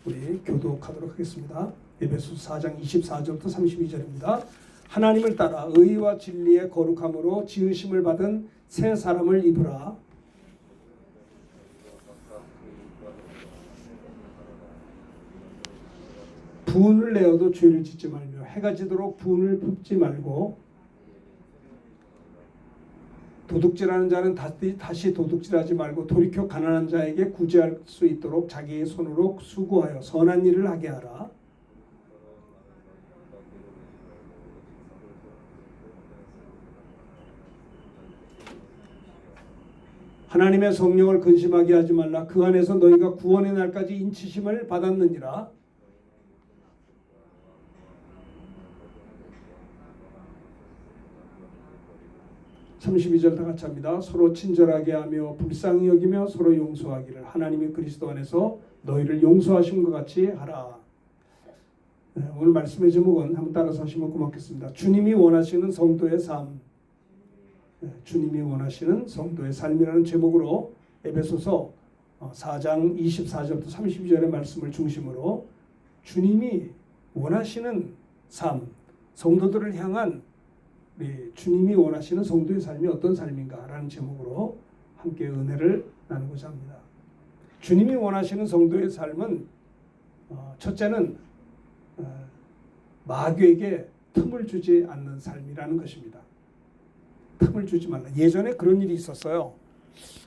우리 교독하도록 하겠습니다. 에베소서 4장 24절부터 32절입니다. 하나님을 따라 의와 진리의 거룩함으로 지으심을 받은 새 사람을 입으라. 분을 내어도 죄를 짓지 말며 해가 지도록 분을 품지 말고 도둑질하는 자는 다시 도둑질하지 말고 돌이켜 가난한 자에게 구제할 수 있도록 자기의 손으로 수고하여 선한 일을 하게 하라. 하나님의 성령을 근심하게 하지 말라. 그 안에서 너희가 구원의 날까지 인치심을 받았느니라. (32절) 다 같이 합니다. 서로 친절하게 하며 불쌍히 여기며 서로 용서하기를 하나님이 그리스도 안에서 너희를 용서하신 것 같이 하라. 오늘 말씀의 제목은 한번 따라서 하시면 고맙겠습니다. 주님이 원하시는 성도의 삶. 주님이 원하시는 성도의 삶이라는 제목으로 에베소서 4장 24절부터 32절의 말씀을 중심으로 주님이 원하시는 삶, 성도들을 향한 주님이 원하시는 성도의 삶이 어떤 삶인가라는 제목으로 함께 은혜를 나누고자 합니다. 주님이 원하시는 성도의 삶은 첫째는 마귀에게 틈을 주지 않는 삶이라는 것입니다. 틈을 주지 말라. 예전에 그런 일이 있었어요.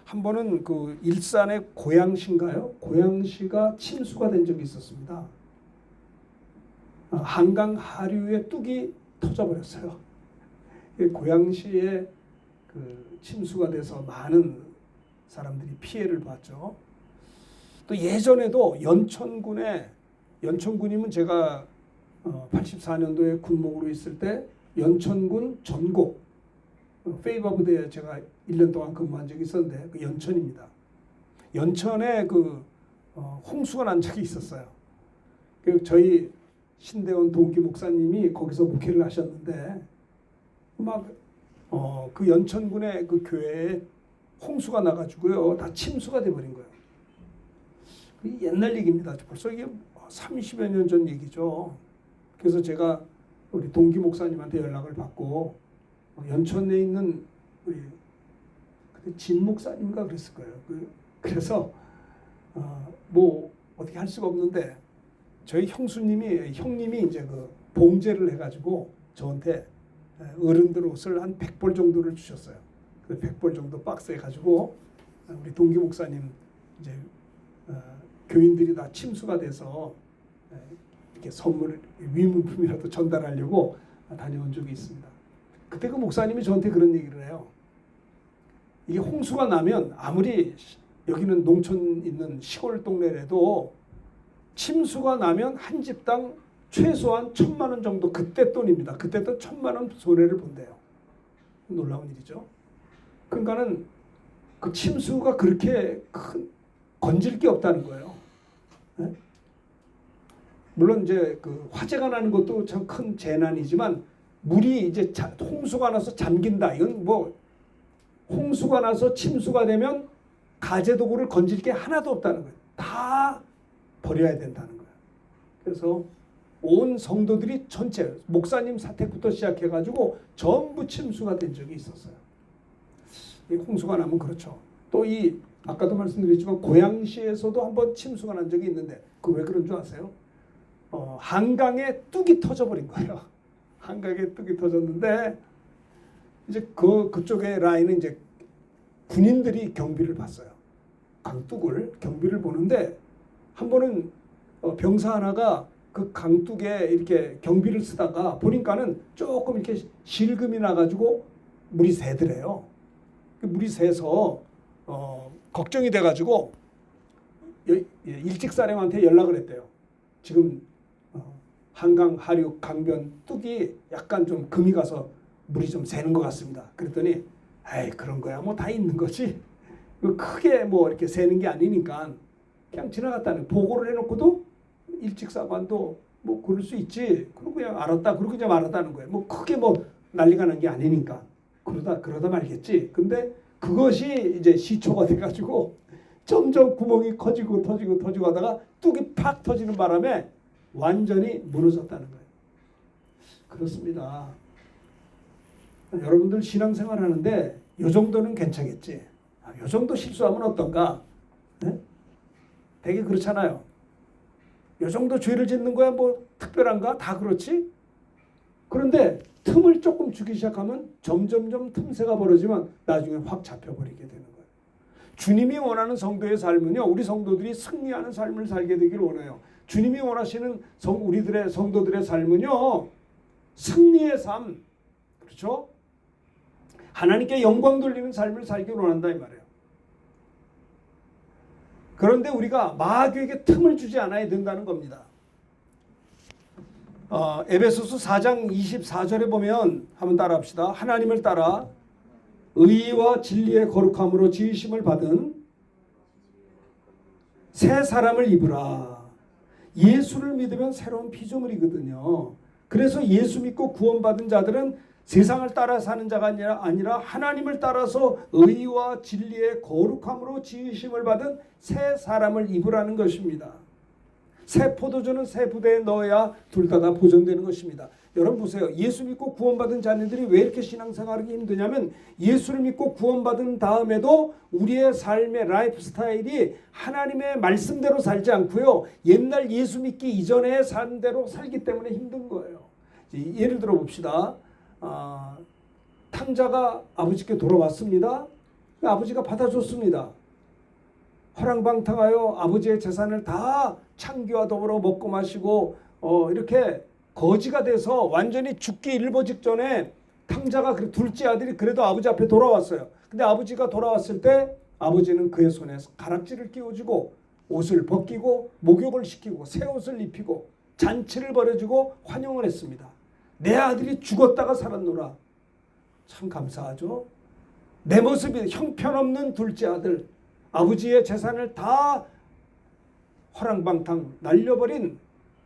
한 번은 그 일산의 고양시인가요? 고양시가 침수가 된 적이 있었습니다. 한강 하류에 뚝이 터져버렸어요. 고양시에 그 침수가 돼서 많은 사람들이 피해를 봤죠. 또 예전에도 연천군이면 제가 84년도에 군목으로 있을 때 연천군 전곡 페이버 부대에 제가 1년 동안 근무한 적이 있었는데 그 연천입니다. 연천에 그 홍수가 난 적이 있었어요. 그 저희 신대원 동기 목사님이 거기서 목회를 하셨는데 그 연천군의 그 교회에 홍수가 나가지고요 다 침수가 돼버린 거예요. 옛날 얘기입니다. 벌써 이게 30여 년 전 얘기죠. 그래서 제가 우리 동기 목사님한테 연락을 받고 연천에 있는 우리 그때 진 목사님인가 그랬을 거예요. 그래서 뭐 어떻게 할 수가 없는데 저희 형님이 이제 그 봉제를 해가지고 저한테 어른들 옷을 한 100벌 정도를 주셨어요. 그 100벌 정도 박스에 가지고 우리 동기 목사님 이제 교인들이 다 침수가 돼서 이렇게 선물 위문품이라도 전달하려고 다녀온 적이 있습니다. 그때 그 목사님이 저한테 그런 얘기를 해요. 이게 홍수가 나면 아무리 여기는 농촌 있는 시골 동네라도 침수가 나면 한 집당 최소한 1,000만 원 정도 그때 돈입니다. 그때도 1,000만 원 손해를 본대요. 놀라운 일이죠. 그러니까는 그 침수가 그렇게 건질 게 없다는 거예요. 네? 물론 이제 그 화재가 나는 것도 참 큰 재난이지만 물이 이제 홍수가 나서 잠긴다. 이건 뭐 홍수가 나서 침수가 되면 가재도구를 건질 게 하나도 없다는 거예요. 다 버려야 된다는 거예요. 그래서 온 성도들이 전체 목사님 사택부터 시작해가지고 전부 침수가 된 적이 있었어요. 이 홍수가 나면 그렇죠. 또 아까도 말씀드렸지만 고양시에서도 한번 침수가 난 적이 있는데 그 왜 그런 줄 아세요? 한강에 뚝이 터져버린 거예요. 한강에 뚝이 터졌는데 이제 그쪽에 라인은 이제 군인들이 경비를 봤어요. 강둑을 경비를 보는데 한 번은 병사 하나가 그 강둑에 이렇게 경비를 쓰다가 보니까는 조금 이렇게 실금이 나가지고 물이 새더래요. 물이 새서 걱정이 돼가지고 일직사령한테 연락을 했대요. 지금 한강 하류 강변 뚝이 약간 좀 금이 가서 물이 좀 새는 것 같습니다. 그랬더니 에이 그런 거야 뭐 다 있는 거지. 크게 뭐 이렇게 새는 게 아니니까 그냥 지나갔다는 보고를 해놓고도 일직사관도 뭐 그럴 수 있지. 그러고 그냥 알았다. 그러고 그냥 말았다는 거예요. 뭐 크게 뭐 난리가 난 게 아니니까 그러다 말겠지. 근데 그것이 이제 시초가 돼가지고 점점 구멍이 커지고 터지고 하다가 뚝이 팍 터지는 바람에 완전히 무너졌다는 거예요. 그렇습니다. 여러분들 신앙생활 하는데 이 정도는 괜찮겠지. 이 정도 실수하면 어떤가? 네? 되게 그렇잖아요. 이 정도 죄를 짓는 거야 뭐 특별한가? 다 그렇지? 그런데 틈을 조금 주기 시작하면 점점점 틈새가 벌어지면 나중에 확 잡혀버리게 되는 거예요. 주님이 원하는 성도의 삶은요, 우리 성도들이 승리하는 삶을 살게 되기를 원해요. 주님이 원하시는 우리들의 성도들의 삶은요, 승리의 삶, 그렇죠? 하나님께 영광 돌리는 삶을 살기를 원한다 이 말이에요. 그런데 우리가 마귀에게 틈을 주지 않아야 된다는 겁니다. 에베소서 4장 24절에 보면 한번 따라합시다. 하나님을 따라 의와 진리의 거룩함으로 지으심을 받은 새 사람을 입으라. 예수를 믿으면 새로운 피조물이거든요. 그래서 예수 믿고 구원받은 자들은 세상을 따라 사는 자가 아니라 하나님을 따라서 의와 진리의 거룩함으로 지으심을 받은 새 사람을 입으라는 것입니다. 새 포도주는 새 부대에 넣어야 둘 다 보존되는 것입니다. 여러분 보세요. 예수 믿고 구원받은 자녀들이 왜 이렇게 신앙생활하기 힘드냐면 예수를 믿고 구원받은 다음에도 우리의 삶의 라이프 스타일이 하나님의 말씀대로 살지 않고요. 옛날 예수 믿기 이전의 삶대로 살기 때문에 힘든 거예요. 예를 들어 봅시다. 탕자가 아버지께 돌아왔습니다. 아버지가 받아줬습니다. 화랑방탕하여 아버지의 재산을 다 창기와 더불어 먹고 마시고 이렇게 거지가 돼서 완전히 죽기 일보 직전에 탕자가 둘째 아들이 그래도 아버지 앞에 돌아왔어요. 근데 아버지가 돌아왔을 때 아버지는 그의 손에 가락지를 끼워주고 옷을 벗기고 목욕을 시키고 새 옷을 입히고 잔치를 벌여주고 환영을 했습니다. 내 아들이 죽었다가 살았노라. 참 감사하죠. 내 모습이 형편없는 둘째 아들, 아버지의 재산을 다 화랑방탕 날려버린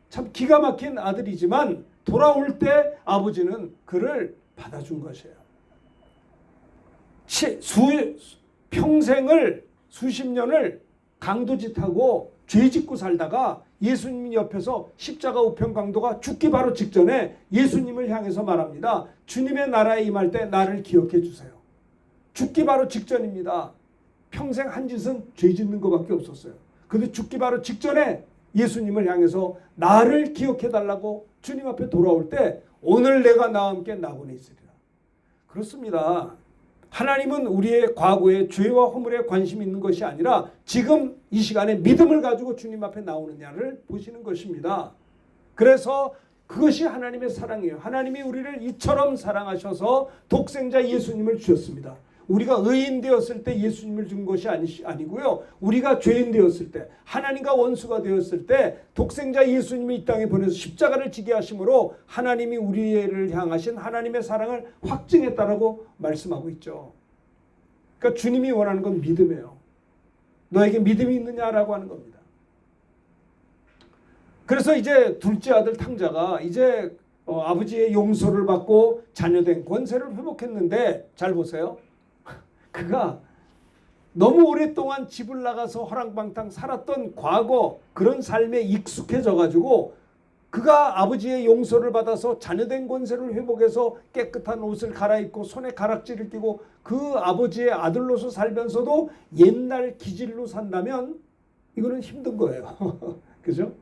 참 기가 막힌 아들이지만 돌아올 때 아버지는 그를 받아준 것이에요. 평생을 수십 년을 강도짓하고 죄짓고 살다가 예수님 옆에서 십자가 우편 강도가 죽기 바로 직전에 예수님을 향해서 말합니다. 주님의 나라에 임할 때 나를 기억해 주세요. 죽기 바로 직전입니다. 평생 한 짓은 죄 짓는 것밖에 없었어요. 근데 죽기 바로 직전에 예수님을 향해서 나를 기억해 달라고 주님 앞에 돌아올 때 오늘 내가 나와 함께 낙원에 있으리라. 그렇습니다. 하나님은 우리의 과거의 죄와 허물에 관심이 있는 것이 아니라 지금 이 시간에 믿음을 가지고 주님 앞에 나오느냐를 보시는 것입니다. 그래서 그것이 하나님의 사랑이에요. 하나님이 우리를 이처럼 사랑하셔서 독생자 예수님을 주셨습니다. 우리가 의인 되었을 때 예수님을 준 것이 아니고요. 우리가 죄인 되었을 때 하나님과 원수가 되었을 때 독생자 예수님이 이 땅에 보내서 십자가를 지게 하심으로 하나님이 우리를 향하신 하나님의 사랑을 확증했다라고 말씀하고 있죠. 그러니까 주님이 원하는 건 믿음이에요. 너에게 믿음이 있느냐라고 하는 겁니다. 그래서 이제 둘째 아들 탕자가 이제 아버지의 용서를 받고 자녀된 권세를 회복했는데 잘 보세요. 그가 너무 오랫동안 집을 나가서 허랑방탕 살았던 과거 그런 삶에 익숙해져 가지고 그가 아버지의 용서를 받아서 자녀된 권세를 회복해서 깨끗한 옷을 갈아입고 손에 가락지를 끼고 그 아버지의 아들로서 살면서도 옛날 기질로 산다면 이거는 힘든 거예요. 그죠?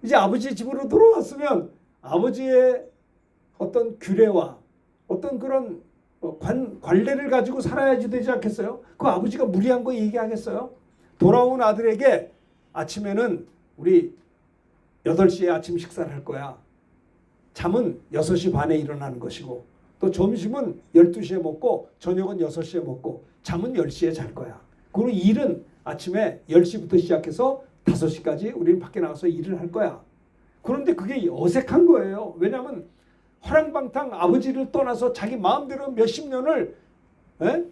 이제 아버지 집으로 돌아왔으면 아버지의 어떤 규례와 어떤 그런 관례를 가지고 살아야지 되지 않겠어요? 그 아버지가 무리한 거 얘기하겠어요? 돌아온 아들에게 아침에는 우리 8시에 아침 식사를 할 거야. 잠은 6시 반에 일어나는 것이고 또 점심은 12시에 먹고 저녁은 6시에 먹고 잠은 10시에 잘 거야. 그리고 일은 아침에 10시부터 시작해서 5시까지 우리는 밖에 나가서 일을 할 거야. 그런데 그게 어색한 거예요. 왜냐하면 화랑방탕 아버지를 떠나서 자기 마음대로 몇십 년을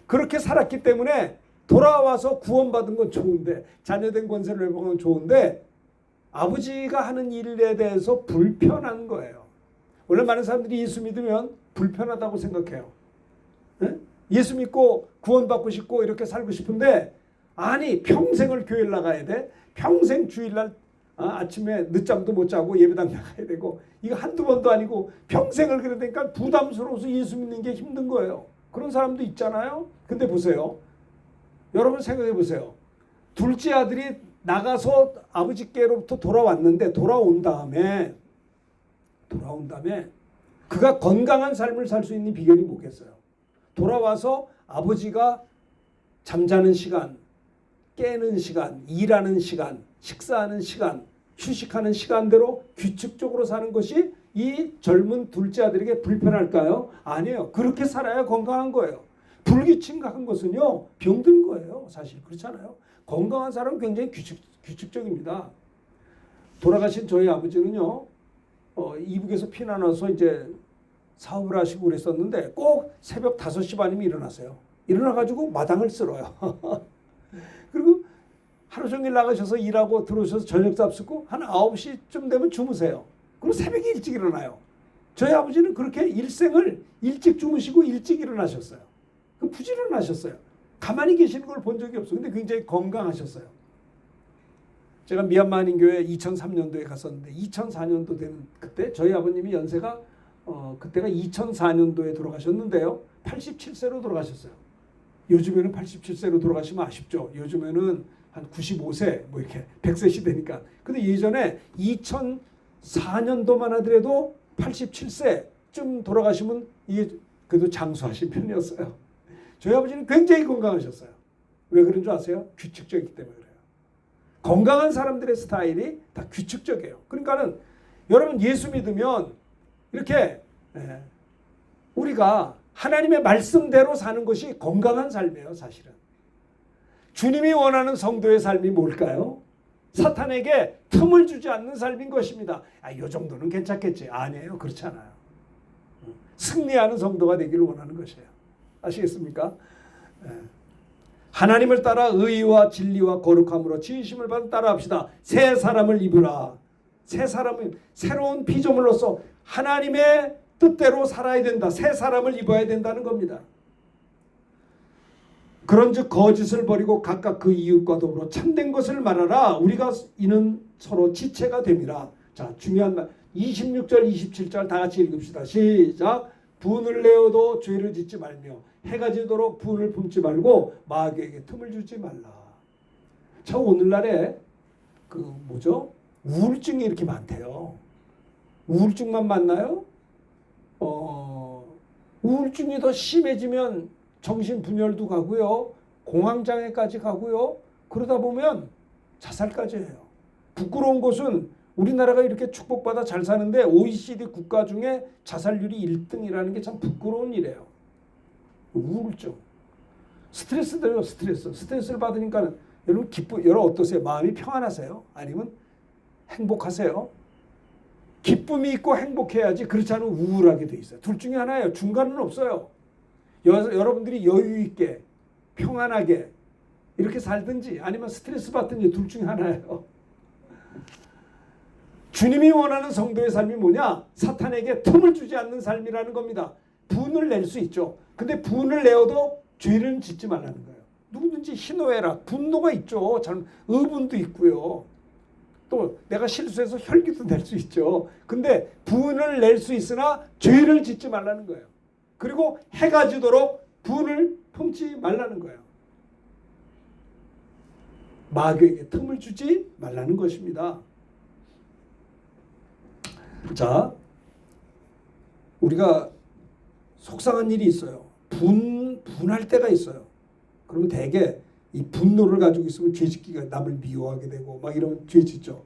그렇게 살았기 때문에 돌아와서 구원받은 건 좋은데 자녀된 권세를 회복한 건 좋은데 아버지가 하는 일에 대해서 불편한 거예요. 원래 많은 사람들이 예수 믿으면 불편하다고 생각해요. 예수 믿고 구원받고 싶고 이렇게 살고 싶은데 아니 평생을 교회를 나가야 돼. 평생 주일날 아침에 늦잠도 못 자고 예배당 나가야 되고 이거 한두 번도 아니고 평생을 그래야 되니까 부담스러워서 예수 믿는 게 힘든 거예요. 그런 사람도 있잖아요. 근데 보세요. 여러분 생각해 보세요. 둘째 아들이 나가서 아버지께로부터 돌아왔는데 돌아온 다음에 그가 건강한 삶을 살 수 있는 비결이 뭐겠어요? 돌아와서 아버지가 잠자는 시간, 깨는 시간, 일하는 시간, 식사하는 시간, 휴식하는 시간대로 규칙적으로 사는 것이 이 젊은 둘째 아들에게 불편할까요? 아니에요. 그렇게 살아야 건강한 거예요. 불규칙한 것은요, 병든 거예요. 사실 그렇잖아요. 건강한 사람은 굉장히 규칙적입니다. 돌아가신 저희 아버지는요, 이북에서 피난 와서 이제 사업을 하시고 그랬었는데 꼭 새벽 5시 반이면 일어나세요. 일어나가지고 마당을 쓸어요. 그리고 하루 종일 나가셔서 일하고 들어오셔서 저녁 잡수고 한 9시쯤 되면 주무세요. 그리고 새벽에 일찍 일어나요. 저희 아버지는 그렇게 일생을 일찍 주무시고 일찍 일어나셨어요. 부지런하셨어요. 가만히 계시는 걸 본 적이 없어요. 근데 굉장히 건강하셨어요. 제가 미얀마 한인교회 2003년도에 갔었는데 2004년도 되는 그때 저희 아버님이 연세가 그때가 2004년도에 돌아가셨는데요. 87세로 돌아가셨어요. 요즘에는 87세로 돌아가시면 아쉽죠. 요즘에는 한 95세 뭐 이렇게 100세 시대니까. 근데 예전에 2004년도만 하더라도 87세쯤 돌아가시면 이게 그래도 장수하신 편이었어요. 저희 아버지는 굉장히 건강하셨어요. 왜 그런 줄 아세요? 규칙적이기 때문에 그래요. 건강한 사람들의 스타일이 다 규칙적이에요. 그러니까는 여러분 예수 믿으면 이렇게 우리가 하나님의 말씀대로 사는 것이 건강한 삶이에요. 사실은. 주님이 원하는 성도의 삶이 뭘까요? 사탄에게 틈을 주지 않는 삶인 것입니다. 이 정도는 괜찮겠지. 아니에요. 그렇지 않아요. 승리하는 성도가 되기를 원하는 것이에요. 아시겠습니까? 하나님을 따라 의와 진리와 거룩함으로 지으심을 받은 따라합시다. 새 사람을 입으라. 새 사람은 새로운 피조물로서 하나님의 뜻대로 살아야 된다. 새 사람을 입어야 된다는 겁니다. 그런즉 거짓을 버리고 각각 그 이웃과 더불어 참된 것을 말하라. 우리가 이는 서로 지체가 됨이라. 자, 중요한 말 26절 27절 다 같이 읽읍시다. 시작. 분을 내어도 죄를 짓지 말며 해가 지도록 분을 품지 말고 마귀에게 틈을 주지 말라. 자, 오늘날에 우울증이 이렇게 많대요. 우울증만 만나요? 우울증이 더 심해지면 정신분열도 가고요. 공황장애까지 가고요. 그러다 보면 자살까지 해요. 부끄러운 것은 우리나라가 이렇게 축복받아 잘 사는데 OECD 국가 중에 자살률이 1등이라는 게 참 부끄러운 일이에요. 우울증. 스트레스들요. 스트레스를 받으니까 여러분 여러분 어떠세요? 마음이 평안하세요? 아니면 행복하세요? 기쁨이 있고 행복해야지 그렇지 않으면 우울하게 돼 있어요. 둘 중에 하나예요. 중간은 없어요. 여러분들이 여유 있게 평안하게 이렇게 살든지 아니면 스트레스 받든지 둘 중에 하나예요. 주님이 원하는 성도의 삶이 뭐냐? 사탄에게 틈을 주지 않는 삶이라는 겁니다. 분을 낼 수 있죠. 근데 분을 내어도 죄를 짓지 말라는 거예요. 누구든지 희노애락, 분노가 있죠. 의분도 있고요. 또 내가 실수해서 혈기도 낼 수 있죠. 근데 분을 낼 수 있으나 죄를 짓지 말라는 거예요. 그리고 해가 지도록 분을 품지 말라는 거예요. 마귀에게 틈을 주지 말라는 것입니다. 자, 우리가 속상한 일이 있어요. 분할 때가 있어요. 그러면 대개 이 분노를 가지고 있으면 죄짓기가 남을 미워하게 되고 막 이러면 죄짓죠.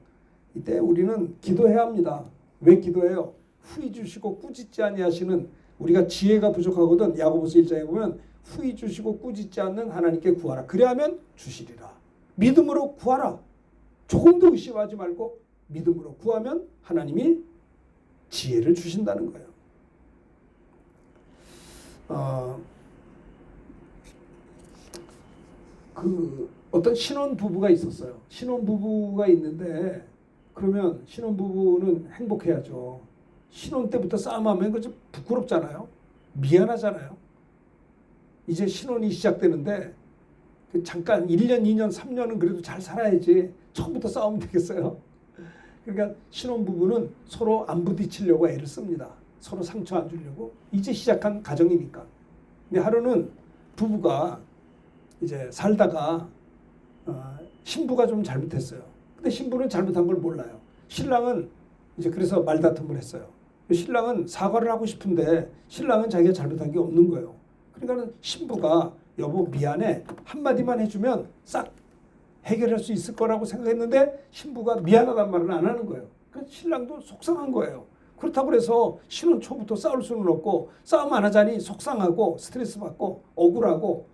이때 우리는 기도해야 합니다. 왜 기도해요? 후히 주시고 꾸짖지 아니하시는 우리가 지혜가 부족하거든. 야고보서 1장에 보면 후히 주시고 꾸짖지 않는 하나님께 구하라. 그래야면 주시리라. 믿음으로 구하라. 조금도 의심하지 말고 믿음으로 구하면 하나님이 지혜를 주신다는 거예요. 어떤 신혼부부가 있었어요. 신혼부부가 있는데 그러면 신혼부부는 행복해야죠. 신혼 때부터 싸움하면 그거 좀 부끄럽잖아요. 미안하잖아요. 이제 신혼이 시작되는데 잠깐 1년, 2년, 3년은 그래도 잘 살아야지. 처음부터 싸우면 되겠어요. 그러니까 신혼부부는 서로 안 부딪히려고 애를 씁니다. 서로 상처 안 주려고. 이제 시작한 가정이니까. 근데 하루는 부부가 이제 살다가 신부가 좀 잘못했어요. 근데 신부는 잘못한 걸 몰라요. 신랑은 이제 그래서 말다툼을 했어요. 신랑은 사과를 하고 싶은데 신랑은 자기가 잘못한 게 없는 거예요. 그러니까 신부가 여보 미안해 한마디만 해주면 싹 해결할 수 있을 거라고 생각했는데 신부가 미안하단 말을 안 하는 거예요. 그래서 신랑도 속상한 거예요. 그렇다고 해서 신혼 초부터 싸울 수는 없고 싸움 안 하자니 속상하고 스트레스 받고 억울하고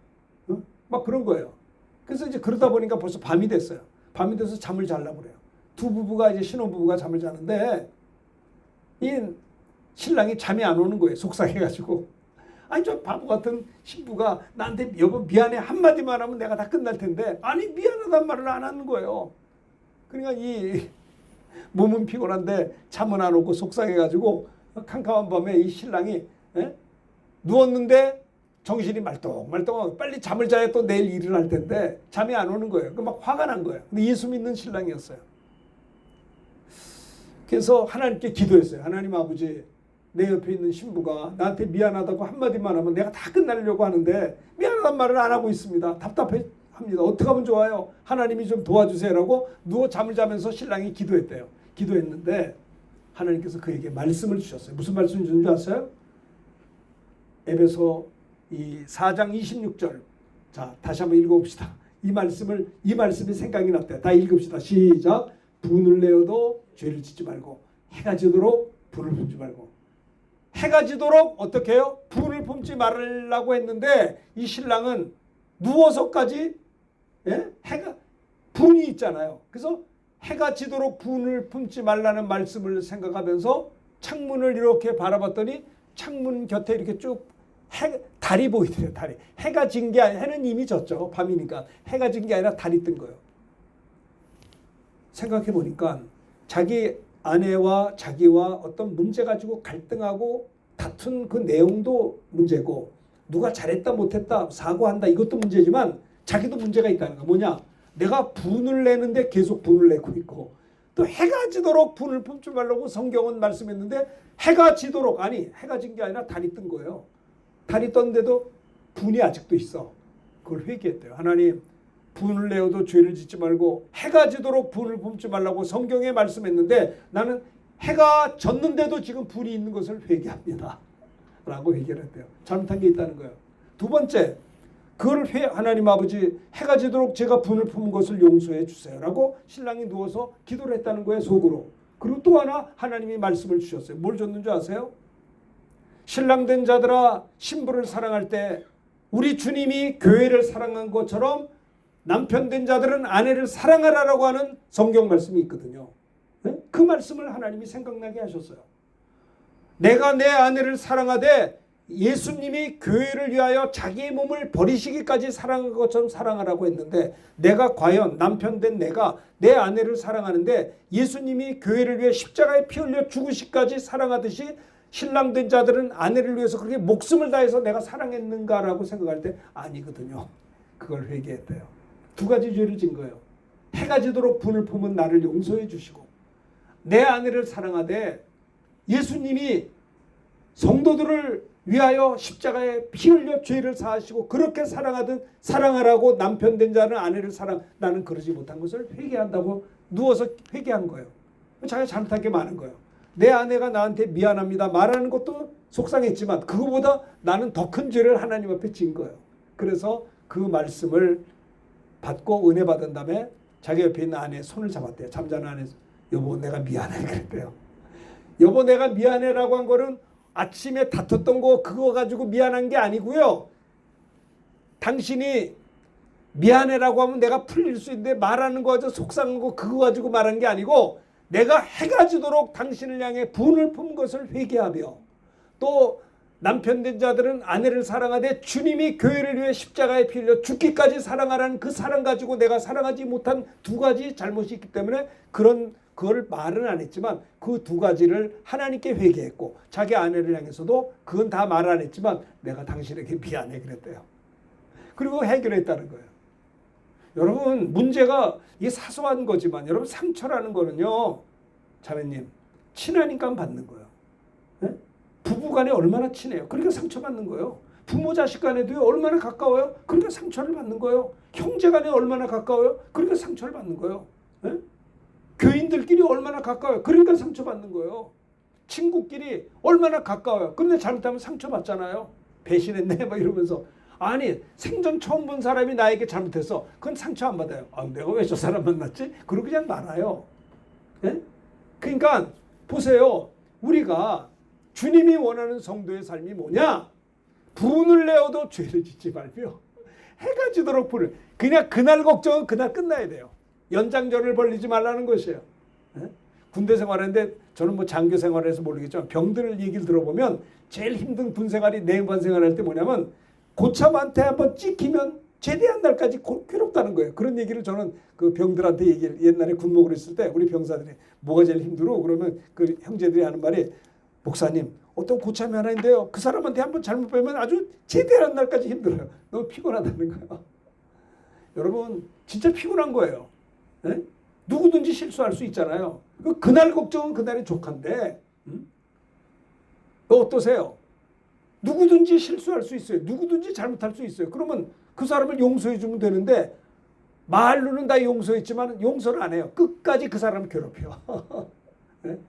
막 그런 거예요. 그래서 이제 그러다 보니까 벌써 밤이 됐어요. 밤이 돼서 잠을 자려고 그래요. 두 부부가 이제 신혼부부가 잠을 자는데 이 신랑이 잠이 안 오는 거예요. 속상해가지고. 아니 저 바보 같은 신부가 나한테 여보 미안해 한마디만 하면 내가 다 끝날 텐데 아니 미안하단 말을 안 하는 거예요. 그러니까 이 몸은 피곤한데 잠은 안 오고 속상해가지고 캄캄한 밤에 이 신랑이 누웠는데 정신이 말똥말똥하고 빨리 잠을 자야 또 내일 일을 할 텐데 잠이 안 오는 거예요. 막 화가 난 거예요. 근데 예수 믿는 신랑이었어요. 그래서 하나님께 기도했어요. 하나님 아버지 내 옆에 있는 신부가 나한테 미안하다고 한마디만 하면 내가 다 끝내려고 하는데 미안하단 말을 안 하고 있습니다. 답답합니다. 어떻게 하면 좋아요? 하나님이 좀 도와주세요라고 누워 잠을 자면서 신랑이 기도했대요. 기도했는데 하나님께서 그에게 말씀을 주셨어요. 무슨 말씀을 주는 줄 아세요? 에베소 이 4장 26절. 자, 다시 한번 읽어봅시다. 이 말씀이 생각이 났대요. 다 읽읍시다. 시작. 분을 내어도 죄를 짓지 말고 해가 지도록 분을 품지 말고. 해가 지도록 어떻게 해요? 분을 품지 말라고 했는데 이 신랑은 누워서까지 해가 분이 있잖아요. 그래서 해가 지도록 분을 품지 말라는 말씀을 생각하면서 창문을 이렇게 바라봤더니 창문 곁에 이렇게 쭉 달이 보이더래요. 달이. 해가 진 게 아니라 해는 이미 졌죠. 밤이니까. 해가 진 게 아니라 달이 뜬 거예요. 생각해 보니까 자기 아내와 자기와 어떤 문제 가지고 갈등하고 다툰 그 내용도 문제고 누가 잘했다 못했다 사과한다 이것도 문제지만 자기도 문제가 있다는 거. 뭐냐? 내가 분을 내는데 계속 분을 내고 있고 또 해가 지도록 분을 품지 말라고 성경은 말씀했는데 해가 지도록 아니 해가 진 게 아니라 달이 뜬 거예요. 달이 떴는데도 분이 아직도 있어. 그걸 회개했대요. 하나님 분을 내어도 죄를 짓지 말고 해가 지도록 분을 품지 말라고 성경에 말씀했는데 나는 해가 졌는데도 지금 분이 있는 것을 회개합니다. 라고 회개를 했대요. 잘못한 게 있다는 거예요. 두 번째, 그걸 하나님 아버지 해가 지도록 제가 분을 품은 것을 용서해 주세요. 라고 신랑이 누워서 기도를 했다는 거예요. 속으로. 그리고 또 하나 하나님이 말씀을 주셨어요. 뭘 줬는 줄 아세요? 신랑 된 자들아 신부를 사랑할 때 우리 주님이 교회를 사랑한 것처럼 남편 된 자들은 아내를 사랑하라라고 하는 성경 말씀이 있거든요. 그 말씀을 하나님이 생각나게 하셨어요. 내가 내 아내를 사랑하되 예수님이 교회를 위하여 자기의 몸을 버리시기까지 사랑한 것처럼 사랑하라고 했는데 내가 과연 남편 된 내가 내 아내를 사랑하는데 예수님이 교회를 위해 십자가에 피 흘려 죽으시기까지 사랑하듯이 신랑 된 자들은 아내를 위해서 그렇게 목숨을 다해서 내가 사랑했는가라고 생각할 때 아니거든요. 그걸 회개했대요. 두 가지 죄를 진 거예요. 해가 지도록 분을 품은 나를 용서해 주시고 내 아내를 사랑하되 예수님이 성도들을 위하여 십자가에 피 흘려 죄를 사하시고 그렇게 사랑하듯 사랑하라고 남편 된 자는 아내를 나는 그러지 못한 것을 회개한다고 누워서 회개한 거예요. 자기가 잘못한 게 많은 거예요. 내 아내가 나한테 미안합니다 말하는 것도 속상했지만 그거보다 나는 더 큰 죄를 하나님 앞에 진 거예요. 그래서 그 말씀을 받고 은혜 받은 다음에 자기 옆에 있는 아내의 손을 잡았대요. 잠자는 아내 여보 내가 미안해 그랬대요. 여보 내가 미안해라고 한 거는 아침에 다퉜던 거 그거 가지고 미안한 게 아니고요. 당신이 미안해라고 하면 내가 풀릴 수 있는데 말하는 거 가지고 속상한 거 그거 가지고 말한 게 아니고 내가 해가 지도록 당신을 향해 분을 품 것을 회개하며 또 남편 된 자들은 아내를 사랑하되 주님이 교회를 위해 십자가에 피 흘려 죽기까지 사랑하라는 그 사랑 가지고 내가 사랑하지 못한 두 가지 잘못이 있기 때문에 그걸 말은 안 했지만 그 두 가지를 하나님께 회개했고 자기 아내를 향해서도 그건 다 말 안 했지만 내가 당신에게 미안해 그랬대요. 그리고 해결했다는 거예요. 여러분 문제가 이게 사소한 거지만 여러분 상처라는 거는요. 자매님 친하니까 받는 거예요. 네? 부부간에 얼마나 친해요. 그러니까 상처받는 거예요. 부모 자식 간에도 얼마나 가까워요. 그러니까 상처를 받는 거예요. 형제간에 얼마나 가까워요. 그러니까 상처를 받는 거예요. 네? 교인들끼리 얼마나 가까워요. 그러니까 상처받는 거예요. 친구끼리 얼마나 가까워요. 근데 잘못하면 상처받잖아요. 배신했네 막 이러면서. 아니 생전 처음 본 사람이 나에게 잘못했어. 그건 상처 안 받아요. 아, 내가 왜 저 사람 만났지? 그러고 그냥 말아요. 예? 그러니까 보세요. 우리가 주님이 원하는 성도의 삶이 뭐냐? 분을 내어도 죄를 짓지 말며 해가 지도록 불을. 그냥 그날 걱정은 그날 끝나야 돼요. 연장전을 벌리지 말라는 것이에요. 예? 군대 생활하는데 저는 뭐 장교 생활해서 모르겠지만 병들 얘기를 들어보면 제일 힘든 군 생활이 내관 생활할 때 뭐냐면 고참한테 한번 찍히면 제대한 날까지 괴롭다는 거예요. 그런 얘기를 저는 그 병들한테 얘기를 옛날에 군목을 했을 때 우리 병사들이 뭐가 제일 힘들어? 그러면 그 형제들이 하는 말이 목사님 어떤 고참이 하나 있는데요. 그 사람한테 한번 잘못 빼면 아주 제대한 날까지 힘들어요. 너무 피곤하다는 거예요. 여러분 진짜 피곤한 거예요. 네? 누구든지 실수할 수 있잖아요. 그날 걱정은 그날이 족한데 어떠세요? 누구든지 실수할 수 있어요. 누구든지 잘못할 수 있어요. 그러면 그 사람을 용서해 주면 되는데 말로는 다 용서했지만 용서를 안 해요. 끝까지 그 사람을 괴롭혀. 네?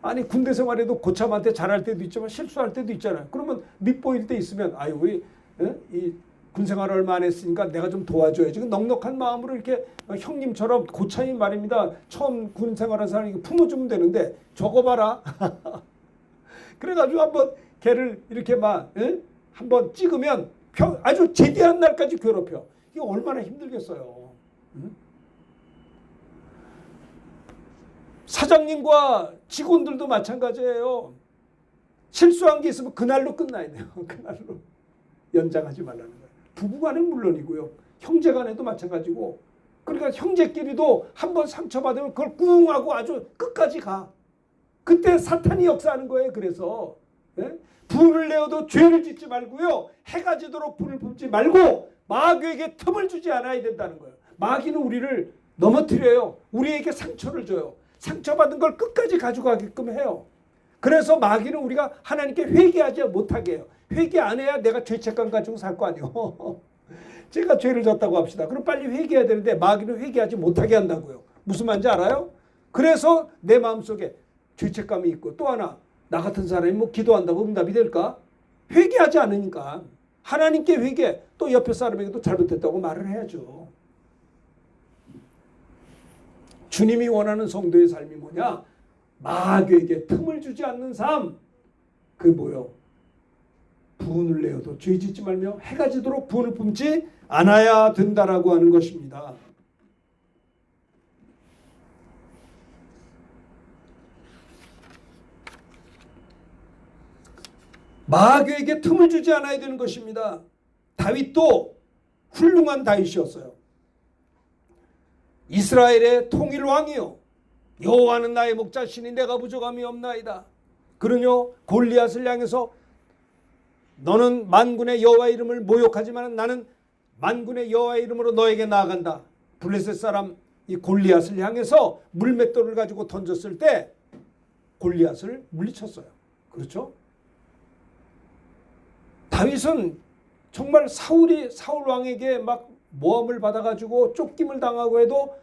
아니 군대 생활에도 고참한테 잘할 때도 있지만 실수할 때도 있잖아요. 그러면 밑보일 때 있으면 아유 우리 이 군생활 얼마 안 했으니까 내가 좀 도와줘야지. 넉넉한 마음으로 이렇게 형님처럼 고참이 말입니다. 처음 군생활한 사람이 품어주면 되는데 저거 봐라. 그래가지고 한번 걔를 이렇게 막 한번 찍으면 아주 제대한 날까지 괴롭혀. 이게 얼마나 힘들겠어요. 응? 사장님과 직원들도 마찬가지예요. 실수한 게 있으면 그날로 끝나야 돼요. 그날로. 연장하지 말라는 거예요. 부부간은 물론이고요. 형제간에도 마찬가지고. 그러니까 형제끼리도 한번 상처받으면 그걸 꿍 하고 아주 끝까지 가. 그때 사탄이 역사하는 거예요. 그래서 분을 내어도 죄를 짓지 말고요. 해가 지도록 분을 품지 말고 마귀에게 틈을 주지 않아야 된다는 거예요. 마귀는 우리를 넘어뜨려요. 우리에게 상처를 줘요. 상처받은 걸 끝까지 가져가게끔 해요. 그래서 마귀는 우리가 하나님께 회개하지 못하게 해요. 회개 안 해야 내가 죄책감 가지고 살 거 아니에요. 제가 죄를 졌다고 합시다. 그럼 빨리 회개해야 되는데 마귀는 회개하지 못하게 한다고요. 무슨 말인지 알아요? 그래서 내 마음속에 죄책감이 있고 또 하나 나 같은 사람이 뭐 기도한다고 응답이 될까? 회개하지 않으니까 하나님께 회개 또 옆에 사람에게도 잘못했다고 말을 해야죠. 주님이 원하는 성도의 삶이 뭐냐? 마귀에게 틈을 주지 않는 삶. 그게 뭐요? 분을 내어도 죄 짓지 말며 해가 지도록 분을 품지 않아야 된다라고 하는 것입니다. 마귀에게 틈을 주지 않아야 되는 것입니다. 다윗도 훌륭한 다윗이었어요. 이스라엘의 통일 왕이요 여호와는 나의 목자시니 내가 부족함이 없나이다. 그러뇨 골리앗을 향해서 너는 만군의 여호와의 이름을 모욕하지만 나는 만군의 여호와의 이름으로 너에게 나아간다. 블레셋 사람 이 골리앗을 향해서 물맷돌을 가지고 던졌을 때 골리앗을 물리쳤어요. 그렇죠? 다윗은 정말 사울 왕에게 막 모함을 받아가지고 쫓김을 당하고 해도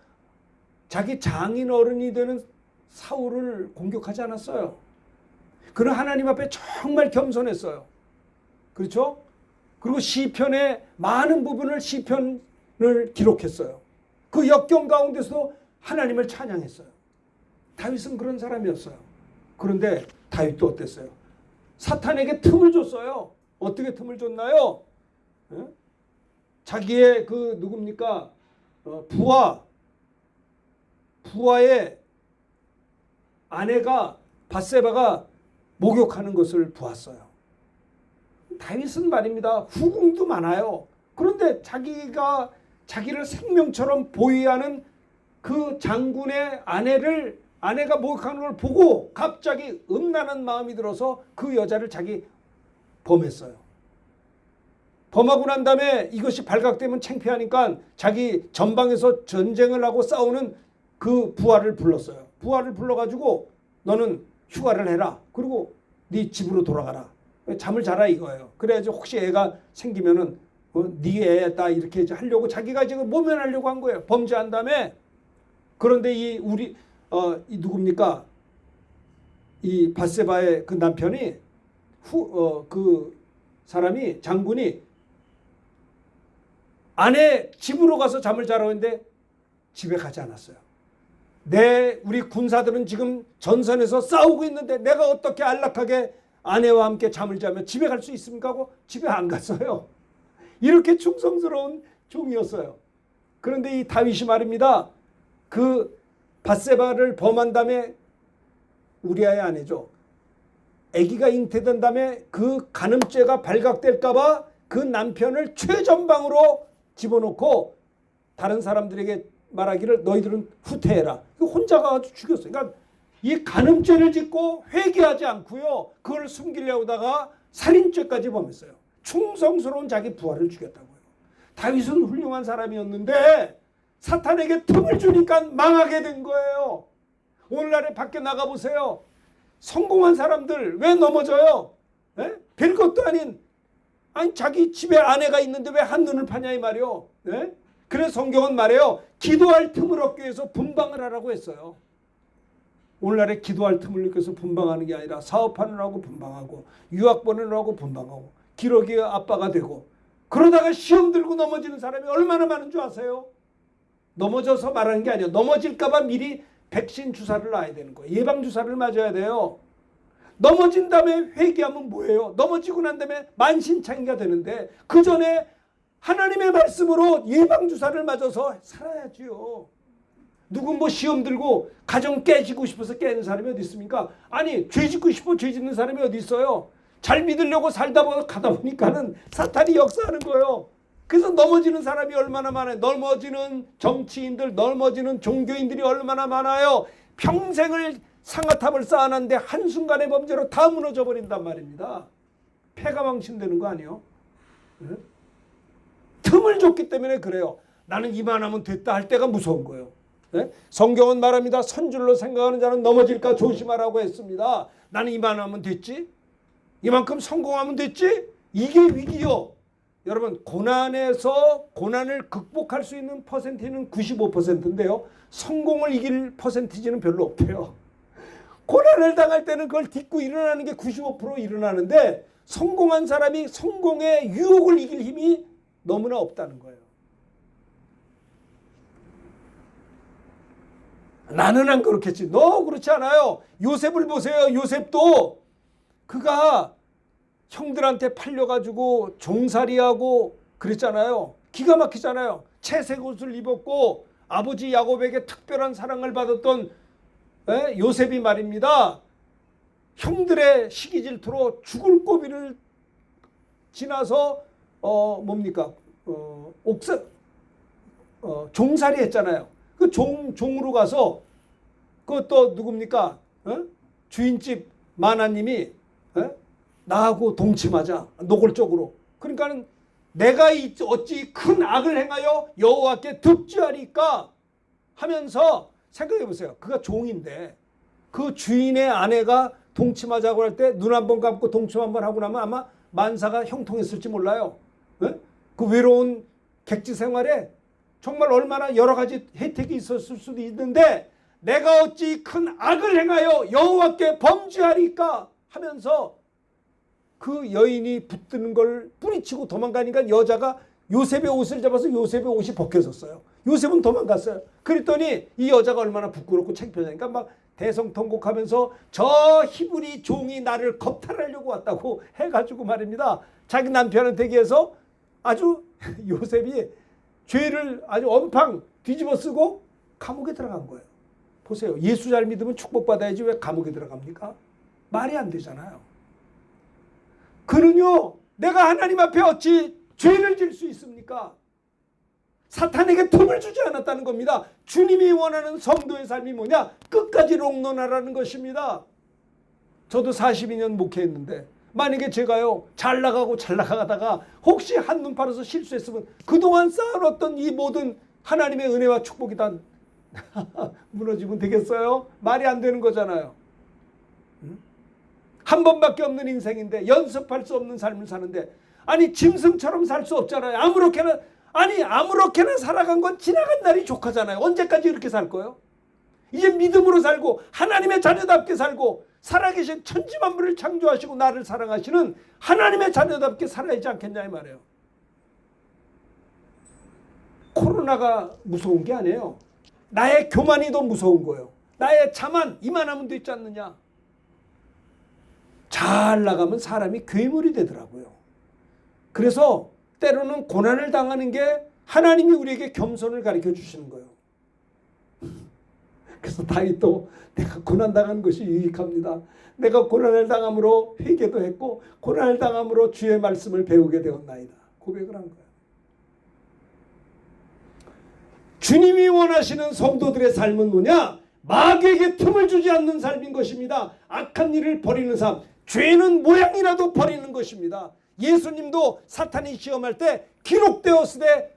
자기 장인 어른이 되는 사울을 공격하지 않았어요. 그는 하나님 앞에 정말 겸손했어요. 그렇죠? 그리고 시편의 많은 부분을 시편을 기록했어요. 그 역경 가운데서도 하나님을 찬양했어요. 다윗은 그런 사람이었어요. 그런데 다윗도 어땠어요? 사탄에게 틈을 줬어요. 어떻게 틈을 줬나요? 자기의 그 누굽니까? 부하의 아내가 밧세바가 목욕하는 것을 보았어요. 다윗은 말입니다. 후궁도 많아요. 그런데 자기를 생명처럼 보위하는 그 장군의 아내가 목욕하는 걸 보고 갑자기 음란한 마음이 들어서 그 여자를 자기 범했어요. 범하고 난 다음에 이것이 발각되면 창피하니까 자기 전방에서 전쟁을 하고 싸우는 그 부하를 불렀어요. 부하를 불러가지고 너는 휴가를 해라. 그리고 네 집으로 돌아가라. 잠을 자라 이거예요. 그래야지 혹시 애가 생기면은 네 애다 이렇게 하려고 자기가 지금 모면하려고 한 거예요. 범죄한 다음에. 그런데 이 누굽니까? 이 밧세바의 그 남편이 그 사람이 장군이 아내 집으로 가서 잠을 자라고 했는데 집에 가지 않았어요. 우리 군사들은 지금 전선에서 싸우고 있는데 내가 어떻게 안락하게 아내와 함께 잠을 자면 집에 갈 수 있습니까? 하고 집에 안 갔어요. 이렇게 충성스러운 종이었어요. 그런데 이 다윗이 말입니다. 그 밧세바를 범한 다음에 우리아의 아내죠. 아기가 잉태된 다음에 그 간음죄가 발각될까 봐 그 남편을 최전방으로 집어넣고 다른 사람들에게 말하기를 너희들은 후퇴해라. 혼자 가서 죽였어요. 그러니까 이 간음죄를 짓고 회개하지 않고요. 그걸 숨기려고 하다가 살인죄까지 범했어요. 충성스러운 자기 부하를 죽였다고요. 다윗은 훌륭한 사람이었는데 사탄에게 틈을 주니까 망하게 된 거예요. 오늘날에 밖에 나가보세요. 성공한 사람들 왜 넘어져요? 에? 별것도 아닌 자기 집에 아내가 있는데 왜 한눈을 파냐 이 말이요. 에? 그래서 성경은 말해요. 기도할 틈을 얻기 위해서 분방을 하라고 했어요. 오늘날에 기도할 틈을 얻기 위해서 분방하는 게 아니라 사업하느라고 분방하고 유학 보내느라고 분방하고 기러기 아빠가 되고 그러다가 시험 들고 넘어지는 사람이 얼마나 많은 줄 아세요? 넘어져서 말하는 게 아니에요. 넘어질까 봐 미리 백신 주사를 놔야 되는 거예요. 예방 주사를 맞아야 돼요. 넘어진 다음에 회개하면 뭐예요? 넘어지고 난 다음에 만신창이가 되는데 그 전에 하나님의 말씀으로 예방 주사를 맞아서 살아야지요. 누군 뭐 시험 들고 가정 깨지고 싶어서 깨는 사람이 어디 있습니까? 아니 죄 짓고 싶어 죄 짓는 사람이 어디 있어요? 잘 믿으려고 살다 가다 보니까는 사탄이 역사하는 거예요. 그래서 넘어지는 사람이 얼마나 많아요. 넘어지는 정치인들, 넘어지는 종교인들이 얼마나 많아요. 평생을 상아탑을 쌓아놨는데 한순간의 범죄로 다 무너져 버린단 말입니다. 폐가 망신되는 거 아니에요? 네? 틈을 줬기 때문에 그래요. 나는 이만하면 됐다 할 때가 무서운 거예요. 네? 성경은 말합니다. 선줄로 생각하는 자는 넘어질까 조심하라고 했습니다. 나는 이만하면 됐지? 이만큼 성공하면 됐지? 이게 위기요. 여러분 고난에서 고난을 극복할 수 있는 퍼센티는 95%인데요. 성공을 이길 퍼센티지는 별로 없대요. 고난을 당할 때는 그걸 딛고 일어나는 게 95% 일어나는데 성공한 사람이 성공의 유혹을 이길 힘이 너무나 없다는 거예요. 나는 안 그렇겠지. 너 그렇지 않아요. 요셉을 보세요. 요셉도 그가 형들한테 팔려가지고 종살이하고 그랬잖아요. 기가 막히잖아요. 채색 옷을 입었고 아버지 야곱에게 특별한 사랑을 받았던 요셉이 말입니다. 형들의 시기 질투로 죽을 고비를 지나서 종살이 했잖아요. 그 종으로 가서 그것도 누굽니까? 주인집 마나님이 나하고 동침하자 노골적으로. 그러니까는 내가 어찌 큰 악을 행하여 여호와께 득죄하리까 하면서 생각해 보세요. 그가 종인데 그 주인의 아내가 동침하자고 할 때 눈 한 번 감고 동침 한 번 하고 나면 아마 만사가 형통했을지 몰라요. 그 외로운 객지 생활에 정말 얼마나 여러 가지 혜택이 있었을 수도 있는데 내가 어찌 큰 악을 행하여 여호와께 범죄하리까 하면서 그 여인이 붙드는 걸 뿌리치고 도망가니까 여자가 요셉의 옷을 잡아서 요셉의 옷이 벗겨졌어요. 요셉은 도망갔어요. 그랬더니 이 여자가 얼마나 부끄럽고 창피하니까 막 대성통곡하면서 저 히브리 종이 나를 겁탈하려고 왔다고 해가지고 말입니다. 자기 남편한테 얘기해서 아주 요셉이 죄를 아주 엄팡 뒤집어 쓰고 감옥에 들어간 거예요. 보세요. 예수 잘 믿으면 축복받아야지 왜 감옥에 들어갑니까? 말이 안 되잖아요. 그는요, 내가 하나님 앞에 어찌 죄를 질 수 있습니까? 사탄에게 틈을 주지 않았다는 겁니다. 주님이 원하는 성도의 삶이 뭐냐? 끝까지 롱런하라는 것입니다. 저도 42년 목회했는데 만약에 제가요 잘 나가다가 혹시 한눈 팔아서 실수했으면 그동안 쌓아놨던 이 모든 하나님의 은혜와 축복이 다 무너지면 되겠어요? 말이 안 되는 거잖아요. 한 번밖에 없는 인생인데 연습할 수 없는 삶을 사는데 아니 짐승처럼 살 수 없잖아요. 아무렇게나 살아간 건 지나간 날이 족하잖아요. 언제까지 이렇게 살 거예요? 이제 믿음으로 살고 하나님의 자녀답게 살고 살아계신 천지만물을 창조하시고 나를 사랑하시는 하나님의 자녀답게 살아야지 않겠냐 이 말이에요. 코로나가 무서운 게 아니에요. 나의 교만이 더 무서운 거예요. 나의 자만 이만하면 되지 않느냐. 잘 나가면 사람이 괴물이 되더라고요. 그래서 때로는 고난을 당하는 게 하나님이 우리에게 겸손을 가르쳐 주시는 거예요. 그래서 다윗도 내가 고난당한 것이 유익합니다. 내가 고난을 당함으로 회개도 했고 고난을 당함으로 주의 말씀을 배우게 되었나이다. 고백을 한 거예요. 주님이 원하시는 성도들의 삶은 뭐냐? 마귀에게 틈을 주지 않는 삶인 것입니다. 악한 일을 버리는 삶, 죄는 모양이라도 버리는 것입니다. 예수님도 사탄이 시험할 때 기록되었으되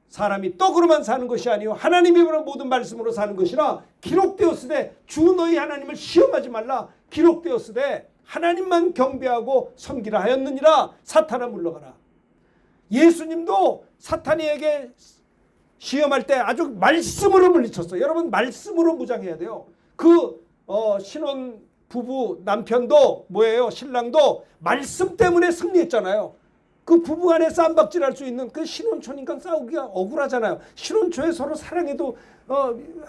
사람이 떡으로만 사는 것이 아니요 하나님이 보는 모든 말씀으로 사는 것이라 기록되었으되 주 너희 하나님을 시험하지 말라 기록되었으되 하나님만 경배하고 섬기라 하였느니라. 사탄아 물러가라. 예수님도 사탄에게 시험할 때 아주 말씀으로 물리쳤어요. 여러분 말씀으로 무장해야 돼요. 신혼 부부 남편도 뭐예요? 신랑도 말씀 때문에 승리했잖아요. 그 부부간에 쌈박질할 수 있는 그 신혼초니까 싸우기가 억울하잖아요. 신혼초에 서로 사랑해도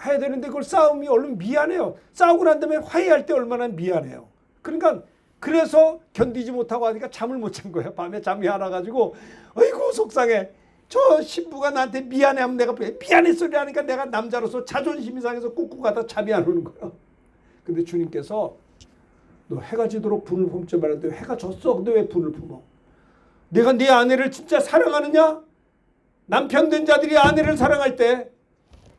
해야 되는데 그걸 싸움이 얼른 미안해요. 싸우고 난 다음에 화해할 때 얼마나 미안해요. 그러니까 그래서 견디지 못하고 하니까 잠을 못 잔 거예요. 밤에 잠이 안 와가지고 어이구 속상해. 저 신부가 나한테 미안해하면 내가 미안해 소리 하니까 내가 남자로서 자존심이 상해서 꾹꾹 가다 잠이 안 오는 거예요. 근데 주님께서 너 해가 지도록 분을 품지 말았는데 해가 졌어. 근데 왜 분을 품어? 내가 네 아내를 진짜 사랑하느냐? 남편 된 자들이 아내를 사랑할 때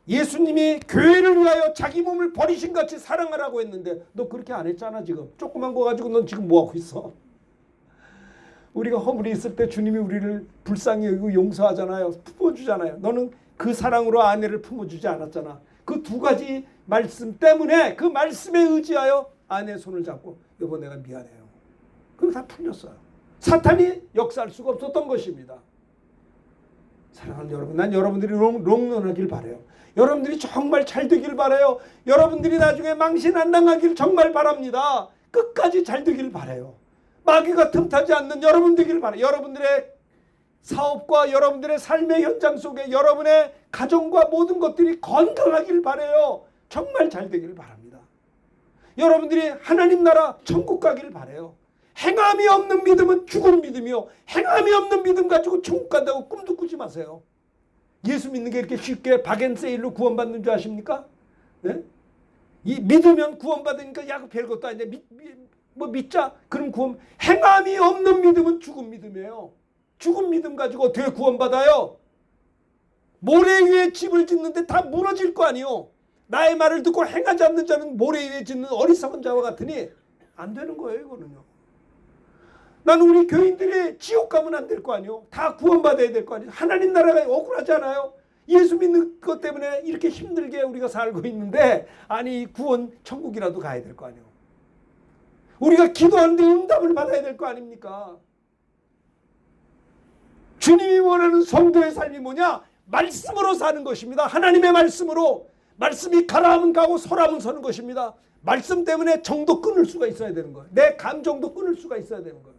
예수님이 교회를 위하여 자기 몸을 버리신 같이 사랑하라고 했는데 너 그렇게 안 했잖아. 지금 조그만 거 가지고 넌 지금 뭐하고 있어? 우리가 허물이 있을 때 주님이 우리를 불쌍히 여기고 용서하잖아요. 품어주잖아요. 너는 그 사랑으로 아내를 품어주지 않았잖아. 그 두 가지 말씀 때문에 그 말씀에 의지하여 아내의 손을 잡고 여보 내가 미안해요. 그거 다 풀렸어요. 사탄이 역사할 수가 없었던 것입니다. 사랑하는 여러분, 난 여러분들이 롱런하길 바라요. 여러분들이 정말 잘 되길 바라요. 여러분들이 나중에 망신 안 당하길 정말 바랍니다. 끝까지 잘 되길 바라요. 마귀가 틈타지 않는 여러분 되길 바라요. 여러분들의 사업과 여러분들의 삶의 현장 속에 여러분의 가정과 모든 것들이 건강하길 바라요. 정말 잘 되길 바랍니다. 여러분들이 하나님 나라 천국 가길 바라요. 행함이 없는 믿음은 죽은 믿음이요. 행함이 없는 믿음 가지고 천국 간다고 꿈도 꾸지 마세요. 예수 믿는 게 이렇게 쉽게 박앤세일로 구원받는 줄 아십니까? 네? 이 믿으면 구원받으니까 야, 별것도 아니야. 믿자. 그럼 구원. 행함이 없는 믿음은 죽은 믿음이에요. 죽은 믿음 가지고 어떻게 구원받아요? 모래 위에 집을 짓는데 다 무너질 거 아니요. 나의 말을 듣고 행하지 않는 자는 모래 위에 짓는 어리석은 자와 같으니 안 되는 거예요. 이거는요. 나는 우리 교인들이 지옥 가면 안 될 거 아니요. 다 구원받아야 될 거 아니요. 하나님 나라가 억울하지 않아요? 예수 믿는 것 때문에 이렇게 힘들게 우리가 살고 있는데 아니 구원 천국이라도 가야 될 거 아니요. 우리가 기도하는데 응답을 받아야 될 거 아닙니까? 주님이 원하는 성도의 삶이 뭐냐? 말씀으로 사는 것입니다. 하나님의 말씀으로. 말씀이 가라 하면 가고 서라 하면 서는 것입니다. 말씀 때문에 정도 끊을 수가 있어야 되는 거예요. 내 감정도 끊을 수가 있어야 되는 거예요.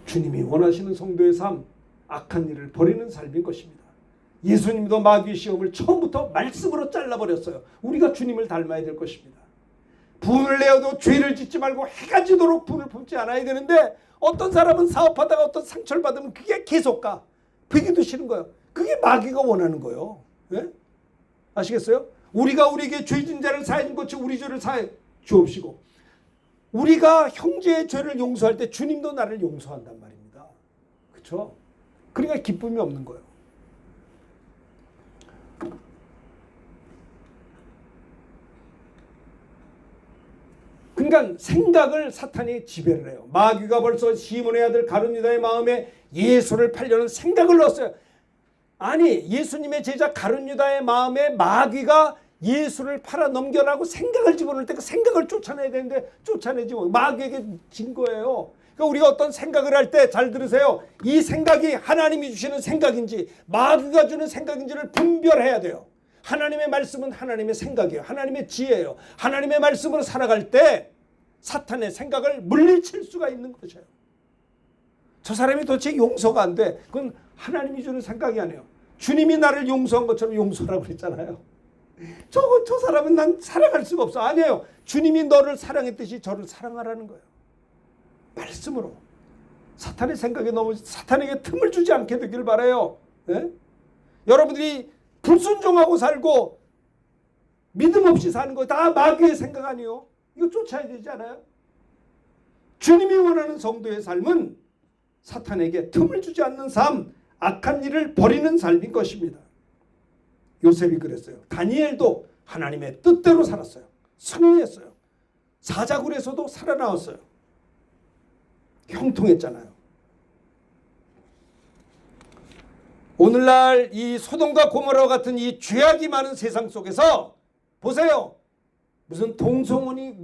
주님이 원하시는 성도의 삶, 악한 일을 버리는 삶인 것입니다. 예수님도 마귀의 시험을 처음부터 말씀으로 잘라버렸어요. 우리가 주님을 닮아야 될 것입니다. 분을 내어도 죄를 짓지 말고 해가 지도록 분을 품지 않아야 되는데 어떤 사람은 사업하다가 어떤 상처를 받으면 그게 계속 가. 그게 싫은 거예요. 그게 마귀가 원하는 거예요. 네? 아시겠어요? 우리가 우리에게 죄진 자를 사해 준 것이 우리 죄를 사해 주옵시고 우리가 형제의 죄를 용서할 때 주님도 나를 용서한단 말입니다. 그렇죠? 그러니까 기쁨이 없는 거예요. 그러니까 생각을 사탄이 지배를 해요. 마귀가 벌써 시몬의 아들 가룟 유다의 마음에 예수를 팔려는 생각을 넣었어요. 아니, 예수님의 제자 가룟 유다의 마음에 마귀가 예수를 팔아 넘겨라고 생각을 집어넣을 때 그 생각을 쫓아내야 되는데 쫓아내지 못. 마귀에게 진 거예요. 그러니까 우리가 어떤 생각을 할 때 잘 들으세요. 이 생각이 하나님이 주시는 생각인지 마귀가 주는 생각인지를 분별해야 돼요. 하나님의 말씀은 하나님의 생각이에요. 하나님의 지혜예요. 하나님의 말씀으로 살아갈 때 사탄의 생각을 물리칠 수가 있는 것이에요. 저 사람이 도대체 용서가 안 돼. 그건 하나님이 주는 생각이 아니에요. 주님이 나를 용서한 것처럼 용서라고 그랬잖아요. 저 사람은 난 사랑할 수가 없어. 아니에요. 주님이 너를 사랑했듯이 저를 사랑하라는 거예요. 말씀으로. 사탄의 생각에 너무 사탄에게 틈을 주지 않게 되길 바라요. 네? 여러분들이 불순종하고 살고 믿음 없이 사는 거 다 마귀의 생각 아니에요. 이거 쫓아야 되지 않아요? 주님이 원하는 성도의 삶은 사탄에게 틈을 주지 않는 삶, 악한 일을 버리는 삶인 것입니다. 요셉이 그랬어요. 다니엘도 하나님의 뜻대로 살았어요. 승리했어요. 사자굴에서도 살아나왔어요. 형통했잖아요. 오늘날 이 소돔과 고모라와 같은 이 죄악이 많은 세상 속에서 보세요. 무슨 동성혼이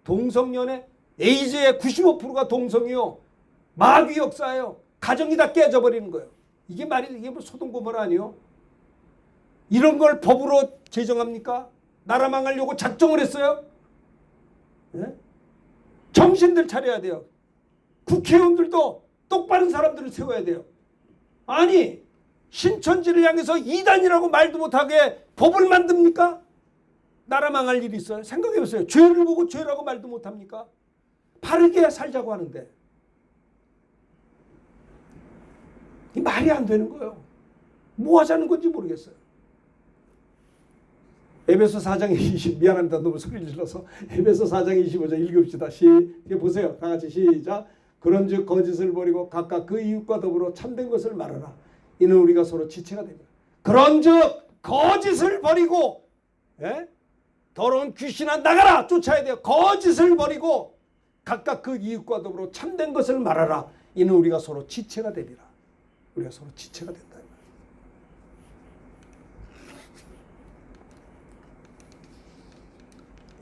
동성연애 에이즈의 95%가 동성이요. 마귀 역사예요. 가정이 다 깨져버리는 거예요. 이게 소돔 고모라 아니에요? 이런 걸 법으로 제정합니까? 나라 망하려고 작정을 했어요? 네? 정신들 차려야 돼요. 국회의원들도 똑바른 사람들을 세워야 돼요. 아니, 신천지를 향해서 이단이라고 말도 못하게 법을 만듭니까? 나라 망할 일이 있어요? 생각해보세요. 죄를 보고 죄라고 말도 못합니까? 바르게 살자고 하는데 이 말이 안 되는 거예요. 뭐 하자는 건지 모르겠어요. 에베소 4장 20 미안합니다. 너무 소리를 질러서 에베소 4장 25절 읽읍시다. 보세요. 다 같이 시작. 그런즉 거짓을 버리고 각각 그 이웃과 더불어 참된 것을 말하라. 이는 우리가 서로 지체가 됩니다. 그런즉 거짓을 버리고 더러운 귀신아 나가라 쫓아야 돼요. 거짓을 버리고 각각 그 이웃과 더불어 참된 것을 말하라. 이는 우리가 서로 지체가 되리라. 우리가 서로 지체가 된다.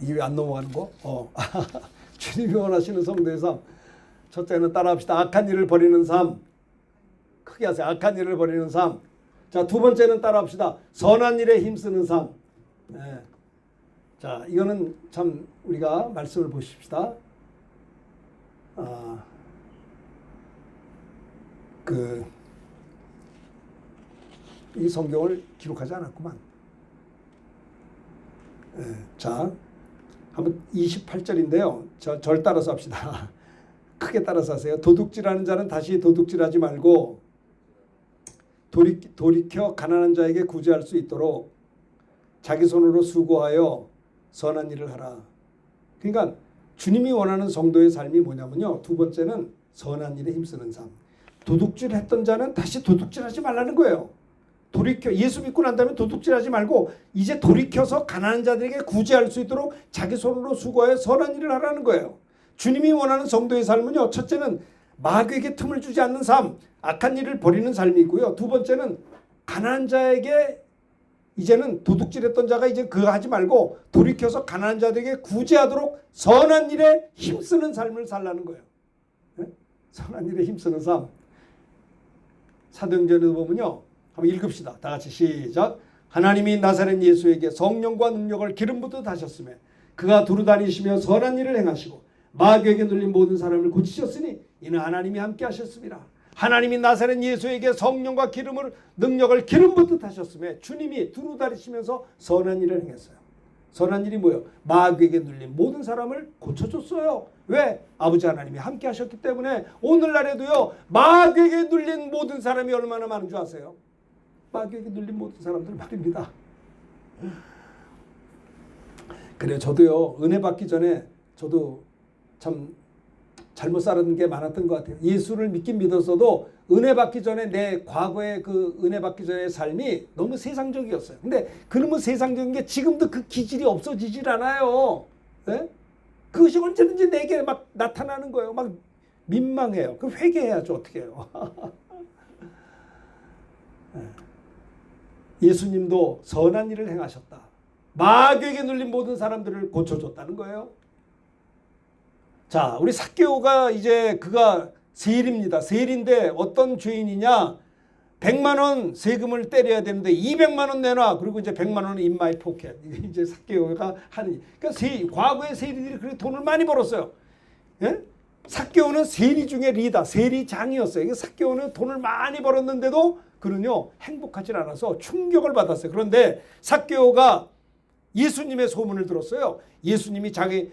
이게 왜 안 넘어가는 거? 주님이 원하시는 성도의 삶. 첫째는 따라합시다. 악한 일을 버리는 삶. 크게 하세요. 악한 일을 버리는 삶. 자, 두 번째는 따라합시다. 선한 일에 힘쓰는 삶. 네. 자, 이거는 참 우리가 말씀을 보십시다. 이 성경을 기록하지 않았구만. 네. 자, 한번 28절인데요. 절 따라서 합시다. 크게 따라서 하세요. 도둑질하는 자는 다시 도둑질하지 말고 돌이켜 가난한 자에게 구제할 수 있도록 자기 손으로 수고하여 선한 일을 하라. 그러니까 주님이 원하는 성도의 삶이 뭐냐면요. 두 번째는 선한 일에 힘쓰는 삶. 도둑질했던 자는 다시 도둑질하지 말라는 거예요. 돌이켜 예수 믿고 난 다음에 도둑질하지 말고 이제 돌이켜서 가난한 자들에게 구제할 수 있도록 자기 손으로 수고하여 선한 일을 하라는 거예요. 주님이 원하는 성도의 삶은요. 첫째는 마귀에게 틈을 주지 않는 삶, 악한 일을 버리는 삶이 있고요. 두 번째는 가난한 자에게 이제는 도둑질했던 자가 이제 그거 하지 말고 돌이켜서 가난한 자들에게 구제하도록 선한 일에 힘쓰는 삶을 살라는 거예요. 네? 선한 일에 힘쓰는 삶. 사도행전에도 보면요. 한번 읽읍시다. 다 같이 시작. 하나님이 나사렛 예수에게 성령과 능력을 기름 붓듯 하셨으며 그가 두루 다니시며 선한 일을 행하시고 마귀에게 눌린 모든 사람을 고치셨으니 이는 하나님이 함께 하셨습니다. 하나님이 나사렛 예수에게 성령과 능력을 기름 붓듯 하셨으며 주님이 두루 다니시면서 선한 일을 행했어요. 선한 일이 뭐예요? 마귀에게 눌린 모든 사람을 고쳐줬어요. 왜? 아버지 하나님이 함께 하셨기 때문에. 오늘날에도요. 마귀에게 눌린 모든 사람이 얼마나 많은 줄 아세요? 마귀에게 눌린 모든 사람들 말입니다. 그래요. 저도요. 은혜 받기 전에 저도 참 잘못 살았던 게 많았던 것 같아요. 예수를 믿긴 믿었어도 은혜 받기 전에 내 과거의 그 은혜 받기 전의 삶이 너무 세상적이었어요. 근데 그러면 세상적인 게 지금도 그 기질이 없어지질 않아요. 네? 그것이 언제든지 내게 막 나타나는 거예요. 막 민망해요. 그 회개해야죠. 어떻게 해요. 예수님도 선한 일을 행하셨다. 마귀에게 눌린 모든 사람들을 고쳐줬다는 거예요. 자, 우리 삭개오가 이제 그가 세리입니다. 세리인데 어떤 죄인이냐? 100만 원 세금을 때려야 되는데 200만 원 내놔. 그리고 이제 100만 원은 in my pocket. 이제 삭개오가 하는. 그러니까 과거의 세리들이 그렇게 돈을 많이 벌었어요. 예? 삭개오는 세리 중에 리더, 세리장이었어요. 삭개오는 돈을 많이 벌었는데도 그는요 행복하지 않아서 충격을 받았어요. 그런데 삭개오가 예수님의 소문을 들었어요. 예수님이 자기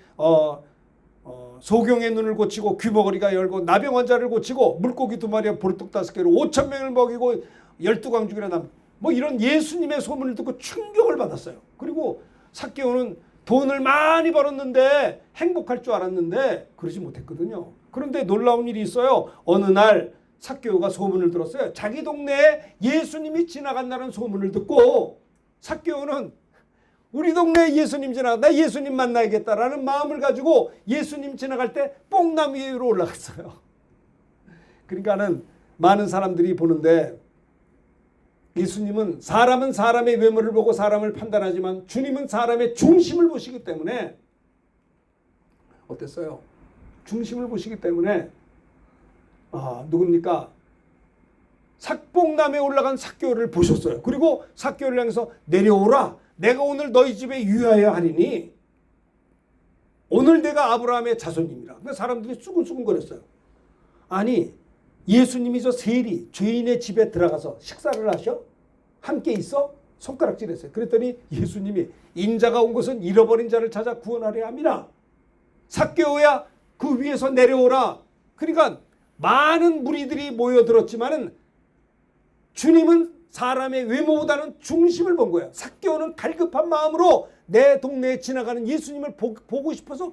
소경의 눈을 고치고 귀머거리가 열고 나병 환자를 고치고 물고기 2마리에 보리떡 5개로 5천 명을 먹이고 12광죽이나 남 뭐 이런 예수님의 소문을 듣고 충격을 받았어요. 그리고 삭개오는 돈을 많이 벌었는데 행복할 줄 알았는데 그러지 못했거든요. 그런데 놀라운 일이 있어요. 어느 날 삭개오가 소문을 들었어요. 자기 동네에 예수님이 지나간다는 소문을 듣고 삭개오는 우리 동네에 예수님 지나가 나 예수님 만나야겠다라는 마음을 가지고 예수님 지나갈 때 뽕나무 위로 올라갔어요. 그러니까는 많은 사람들이 보는데 예수님은 사람은 사람의 외모를 보고 사람을 판단하지만 주님은 사람의 중심을 보시기 때문에 어땠어요? 중심을 보시기 때문에 누굽니까? 삭뽕나무에 올라간 삭개오를 보셨어요. 그리고 삭개오를 향해서 내려오라. 내가 오늘 너희 집에 유하여 하리니 오늘 내가 아브라함의 자손입니다. 근데 사람들이 수근수근거렸어요. 아니 예수님이 저 세리 죄인의 집에 들어가서 식사를 하셔? 함께 있어? 손가락질했어요. 그랬더니 예수님이 인자가 온 것은 잃어버린 자를 찾아 구원하려 함이라. 삭개오야 그 위에서 내려오라. 그러니까 많은 무리들이 모여들었지만은 주님은 사람의 외모보다는 중심을 본 거예요. 삭개오는 갈급한 마음으로 내 동네에 지나가는 예수님을 보고 싶어서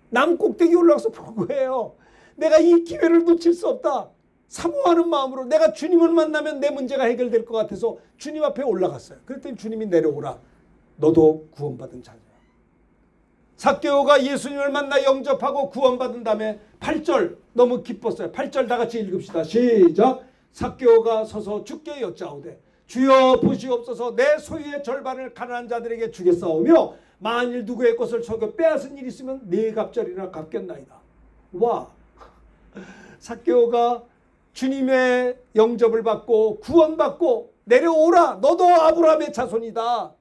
남 꼭대기 올라가서 본 거예요. 내가 이 기회를 놓칠 수 없다. 사모하는 마음으로 내가 주님을 만나면 내 문제가 해결될 것 같아서 주님 앞에 올라갔어요. 그랬더니 주님이 내려오라. 너도 구원받은 자냐. 삭개오가 예수님을 만나 영접하고 구원받은 다음에 8절 너무 기뻤어요. 8절 다 같이 읽읍시다. 시작. 삭개오가 서서 주께 여짜오되 주여 보시옵소서 내 소유의 절반을 가난한 자들에게 주겠사오며 만일 누구의 것을 속여 빼앗은 일이 있으면 네 갑절이나 갚겠나이다. 와, 삭개오가 주님의 영접을 받고 구원받고 내려오라. 너도 아브라함의 자손이다.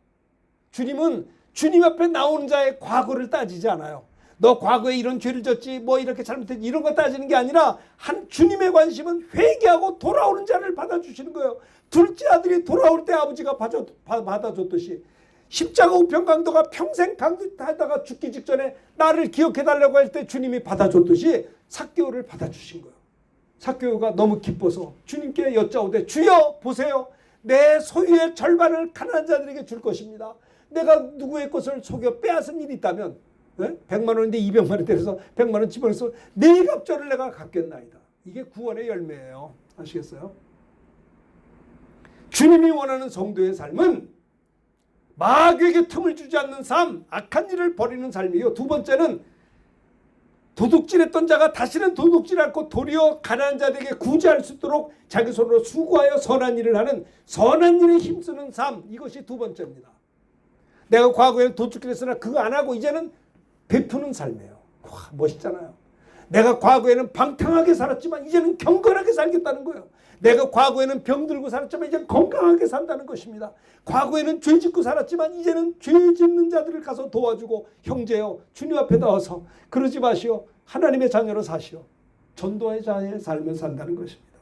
주님은 주님 앞에 나오는 자의 과거를 따지지 않아요. 너 과거에 이런 죄를 졌지 뭐 이렇게 잘못했지 이런 거 따지는 게 아니라 한 주님의 관심은 회개하고 돌아오는 자를 받아주시는 거예요. 둘째 아들이 돌아올 때 아버지가 받아줬듯이 십자가 우편 강도가 평생 강도하다가 죽기 직전에 나를 기억해달라고 할 때 주님이 받아줬듯이 삭개오를 받아주신 거예요. 삭개오가 너무 기뻐서 주님께 여짜오되 주여 보세요. 내 소유의 절반을 가난한 자들에게 줄 것입니다. 내가 누구의 것을 속여 빼앗은 일이 있다면 100만 원인데 200만 원 때려서 100만 원 집어넣어서 네 갑절을 내가 갚겠나이다. 이게 구원의 열매예요. 아시겠어요? 주님이 원하는 성도의 삶은 마귀에게 틈을 주지 않는 삶, 악한 일을 버리는 삶이요. 두 번째는 도둑질했던 자가 다시는 도둑질 않고 도리어 가난한 자들에게 구제할 수 있도록 자기 손으로 수고하여 선한 일을 하는 선한 일에 힘쓰는 삶. 이것이 두 번째입니다. 내가 과거에는 도둑질했으나 그거 안 하고 이제는 베푸는 삶이에요. 와, 멋있잖아요. 내가 과거에는 방탕하게 살았지만 이제는 경건하게 살겠다는 거예요. 내가 과거에는 병들고 살았지만 이제는 건강하게 산다는 것입니다. 과거에는 죄 짓고 살았지만 이제는 죄 짓는 자들을 가서 도와주고 형제여 주님 앞에 나와서 그러지 마시오. 하나님의 자녀로 사시오. 전도의 자의 삶을 산다는 것입니다.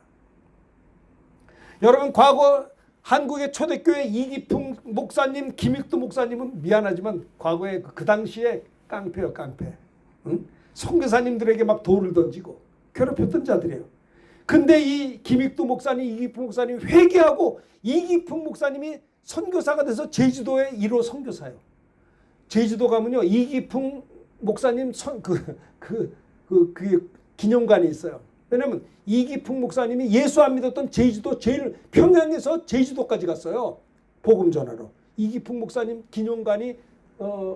여러분 과거 한국의 초대교회 이기풍 목사님, 김익두 목사님은 미안하지만 과거에 그 당시에 깡패요, 깡패. 응? 선교사님들에게 막 돌을 던지고 괴롭혔던 자들이에요. 근데 이 김익두 목사님, 이기풍 목사님이 회개하고 이기풍 목사님이 선교사가 돼서 제주도에 1호 선교사예요. 제주도 가면요, 이기풍 목사님 그 기념관이 있어요. 왜냐면 이기풍 목사님이 예수 안 믿었던 제주도 제일 평양에서 제주도까지 갔어요. 복음 전하러. 이기풍 목사님 기념관이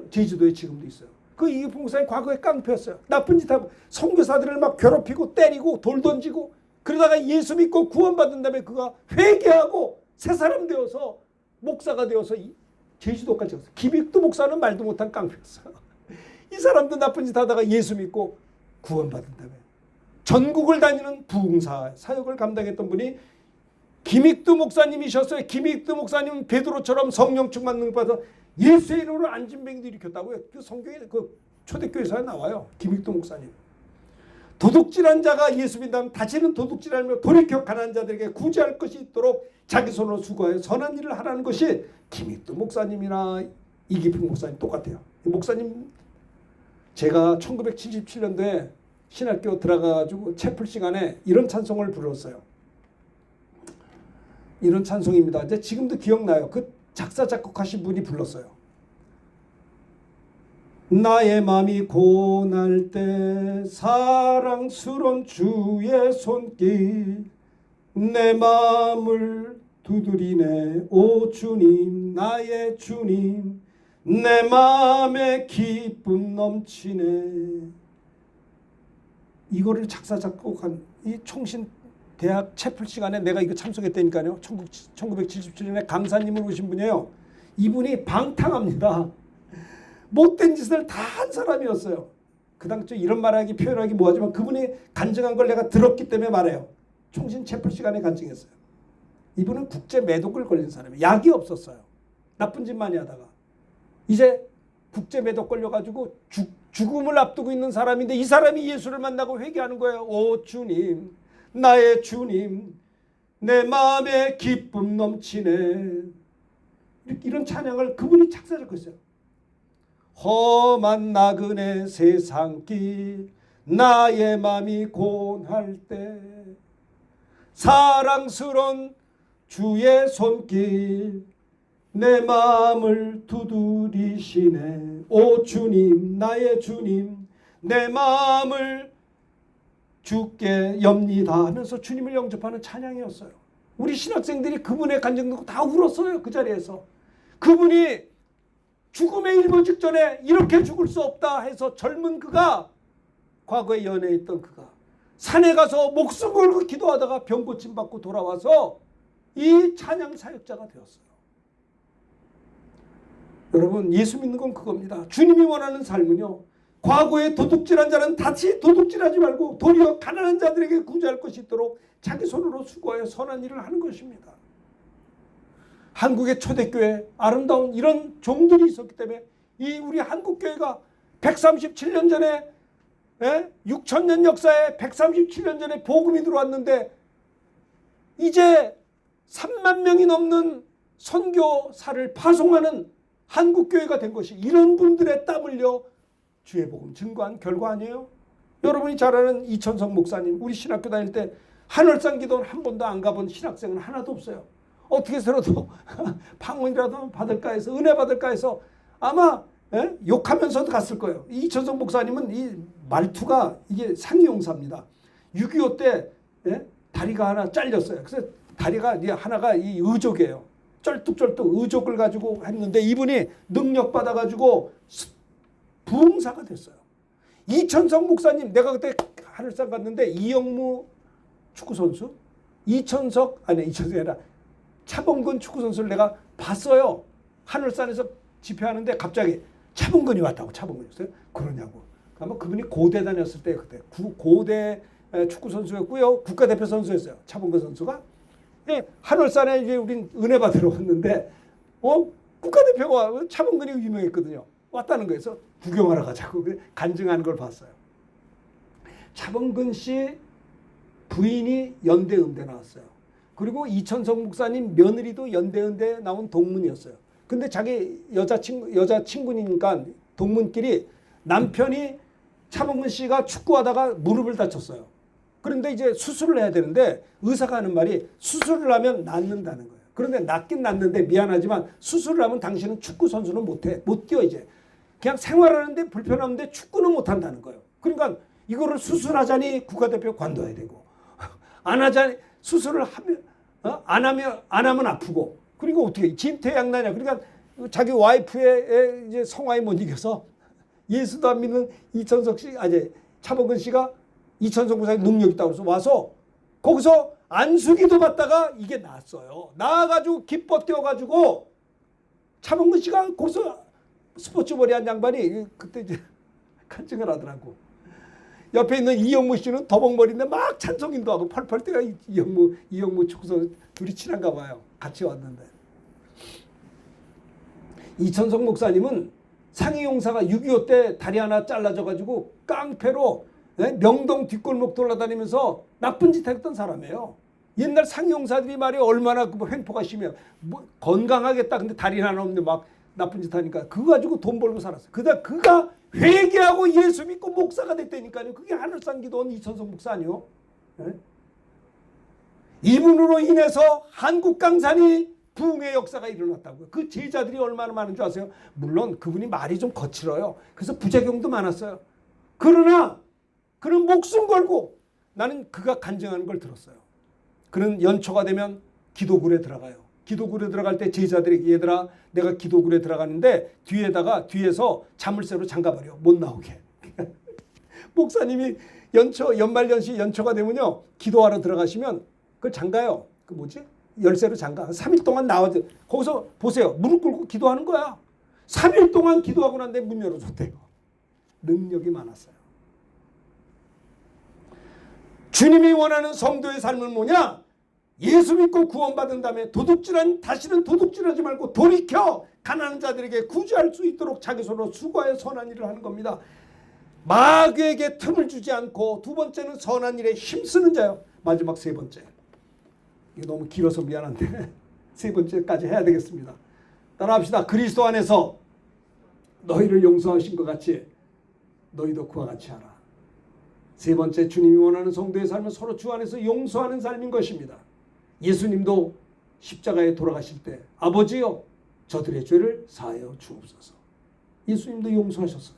제주도에 지금도 있어요. 그 이기풍 목사님 과거에 깡패였어요. 나쁜 짓 하고 선교사들을 막 괴롭히고 때리고 돌 던지고 그러다가 예수 믿고 구원받은 다음에 그가 회개하고 새 사람 되어서 목사가 되어서 제주도까지 갔어요. 김익두 목사는 말도 못한 깡패였어요. 이 사람도 나쁜 짓 하다가 예수 믿고 구원받은 다음에 전국을 다니는 부흥사 사역을 감당했던 분이 김익두 목사님이셨어요. 김익두 목사님은 베드로처럼 성령 충만 능력 받아 예수의 이름으로 안진뱅이도 일으켰다고요. 그 성경에 그 초대교회사에 나와요. 김익두 목사님. 도둑질한 자가 예수 믿다면 다시는 도둑질하며 돌이켜 가난한 자들에게 구제할 것이 있도록 자기 손으로 수고하여 선한 일을 하라는 것이 김익두 목사님이나 이기평 목사님 똑같아요. 목사님 제가 1977년도에 신학교 들어가가지고 채플 시간에 이런 찬송을 불렀어요. 이런 찬송입니다. 이제 지금도 기억나요. 그 작사 작곡하신 분이 불렀어요. 나의 맘이 고날 때 사랑스러운 주의 손길 내 마음을 두드리네 오 주님 나의 주님 내 마음에 기쁨 넘치네. 이거를 작사 작곡한 이 총신 대학 채플 시간에 내가 이거 참석했다니까요. 1977년에 강사님을 오신 분이에요. 이분이 방탕합니다. 못된 짓을 다 한 사람이었어요. 그 당시 이런 말하기 표현하기 뭐하지만 그분이 간증한 걸 내가 들었기 때문에 말해요. 총신 채플 시간에 간증했어요. 이분은 국제 매독을 걸린 사람이에요. 약이 없었어요. 나쁜 짓 많이 하다가 이제 국제 매독 걸려가지고 죽음을 앞두고 있는 사람인데 이 사람이 예수를 만나고 회개하는 거예요. 오 주님 나의 주님 내 마음에 기쁨 넘치네. 이런 찬양을 그분이 작사 작곡했어요. 험한 나그네 세상길 나의 맘이 고날 때 사랑스러운 주의 손길 내 마음을 두드리시네 오 주님 나의 주님 내 마음을 주께 엽니다 하면서 주님을 영접하는 찬양이었어요. 우리 신학생들이 그분의 간증 듣고 다 울었어요. 그 자리에서. 그분이 죽음의 일보 직전에 이렇게 죽을 수 없다 해서 젊은 그가 과거에 연애했던 그가 산에 가서 목숨 걸고 기도하다가 병 고침 받고 돌아와서 이 찬양 사역자가 되었어요. 여러분 예수 믿는 건 그겁니다. 주님이 원하는 삶은요. 과거에 도둑질한 자는 다시 도둑질하지 말고 도리어 가난한 자들에게 구제할 것이 있도록 자기 손으로 수고하여 선한 일을 하는 것입니다. 한국의 초대교회 아름다운 이런 종들이 있었기 때문에 이 우리 한국교회가 137년 전에 6천년 역사에 137년 전에 복음이 들어왔는데 이제 3만 명이 넘는 선교사를 파송하는 한국교회가 된 것이 이런 분들의 땀 흘려 주의 복음 증거한 결과 아니에요? 여러분이 잘 아는 이천석 목사님 우리 신학교 다닐 때 한월산 기도는 한 번도 안 가본 신학생은 하나도 없어요. 어떻게 해서라도 방문이라도 받을까 해서 은혜 받을까 해서 아마 욕하면서도 갔을 거예요. 이천석 목사님은 이 말투가 이게 상이용사입니다. 6.25 때 다리가 하나 잘렸어요. 그래서 다리가 하나가 이 의족이에요. 쩔뚝쩔뚝 의족을 가지고 했는데 이분이 능력 받아가지고 부흥사가 됐어요. 이천석 목사님 내가 그때 하늘산 갔는데 이영무 축구선수 이천석이 아니라 차범근 축구선수를 내가 봤어요. 하늘산에서 집회하는데 갑자기 차범근이 왔다고. 차범근이었어요. 그러냐고. 아마 그분이 고대 다녔을 때 그때 고대 축구선수였고요. 국가대표 선수였어요. 차범근 선수가. 하늘산에 이제 우린 은혜 받으러 왔는데 국가대표가 차범근이 유명했거든요. 왔다는 거예요. 그래서 구경하러 가자고 간증하는 걸 봤어요. 차범근 씨 부인이 연대음대 나왔어요. 그리고 이천석 목사님 며느리도 연대음대 나온 동문이었어요. 근데 자기 여자친구니까 동문끼리 남편이 차범근 씨가 축구하다가 무릎을 다쳤어요. 그런데 이제 수술을 해야 되는데 의사가 하는 말이 수술을 하면 낫는다는 거예요. 그런데 낫긴 낫는데 미안하지만 수술을 하면 당신은 축구 선수는 못해. 못 뛰어 이제. 그냥 생활하는데 불편한데 축구는 못한다는 거예요. 그러니까 이거를 수술하자니 국가대표 관둬야 되고 안 하자니 수술을 하면 안 하면 아프고 그러니까 어떻게 진퇴양난이야. 그러니까 자기 와이프의 이제 성화에 못 이겨서 예수도 안 믿는 이천석 씨, 아니 차범근 씨가 이천석 목사님 능력 있다고 해서 와서 거기서 안수기도 받다가 이게 나왔어요. 나와가지고 기뻐 뛰어가지고 차범근 씨가 거기서 스포츠 머리한 양반이 그때 이제 간증을 하더라고. 옆에 있는 이영무 씨는 더벅머리인데 막 찬송인도 하고 펄펄 뛰어. 이영무 축소 둘이 친한가 봐요. 같이 왔는데. 이천석 목사님은 상해용사가 6.25 때 다리 하나 잘라져가지고 깡패로 명동 뒷골목 돌아다니면서 나쁜 짓 했던 사람이에요. 옛날 상용사들이 말이야 얼마나 횡포가 심해요. 뭐 건강하겠다 근데 다리 하나 없는데 막 나쁜 짓 하니까 그거 가지고 돈 벌고 살았어요. 그가 회개하고 예수 믿고 목사가 됐다니까요. 그게 하늘산 기도원 이천석 목사 아니요. 네? 이분으로 인해서 한국 강산이 부흥의 역사가 일어났다고요. 그 제자들이 얼마나 많은 줄 아세요? 물론 그분이 말이 좀 거칠어요. 그래서 부작용도 많았어요. 그러나 그는 목숨 걸고 나는 그가 간증하는 걸 들었어요. 그는 연초가 되면 기도굴에 들어가요. 기도굴에 들어갈 때 제자들이 얘들아 내가 기도굴에 들어가는데 뒤에서 자물쇠로 잠가버려. 못 나오게. 목사님이 연말연시 연초가 되면요. 기도하러 들어가시면 그걸 잠가요. 그 뭐지? 열쇠로 잠가. 3일 동안 나와서 거기서 보세요. 무릎 꿇고 기도하는 거야. 3일 동안 기도하고 난 다음에 문 열어줬대요. 능력이 많았어요. 주님이 원하는 성도의 삶은 뭐냐? 예수 믿고 구원받은 다음에 다시는 도둑질하지 말고 돌이켜 가난한 자들에게 구제할 수 있도록 자기 손으로 수고하여 선한 일을 하는 겁니다. 마귀에게 틈을 주지 않고 두 번째는 선한 일에 힘쓰는 자요. 마지막 세 번째. 이게 너무 길어서 미안한데 세 번째까지 해야 되겠습니다. 따라합시다. 그리스도 안에서 너희를 용서하신 것 같이 너희도 그와 같이 하라. 세 번째 주님이 원하는 성도의 삶은 서로 주 안에서 용서하는 삶인 것입니다. 예수님도 십자가에 돌아가실 때 아버지여 저들의 죄를 사하여 주옵소서. 예수님도 용서하셨어요.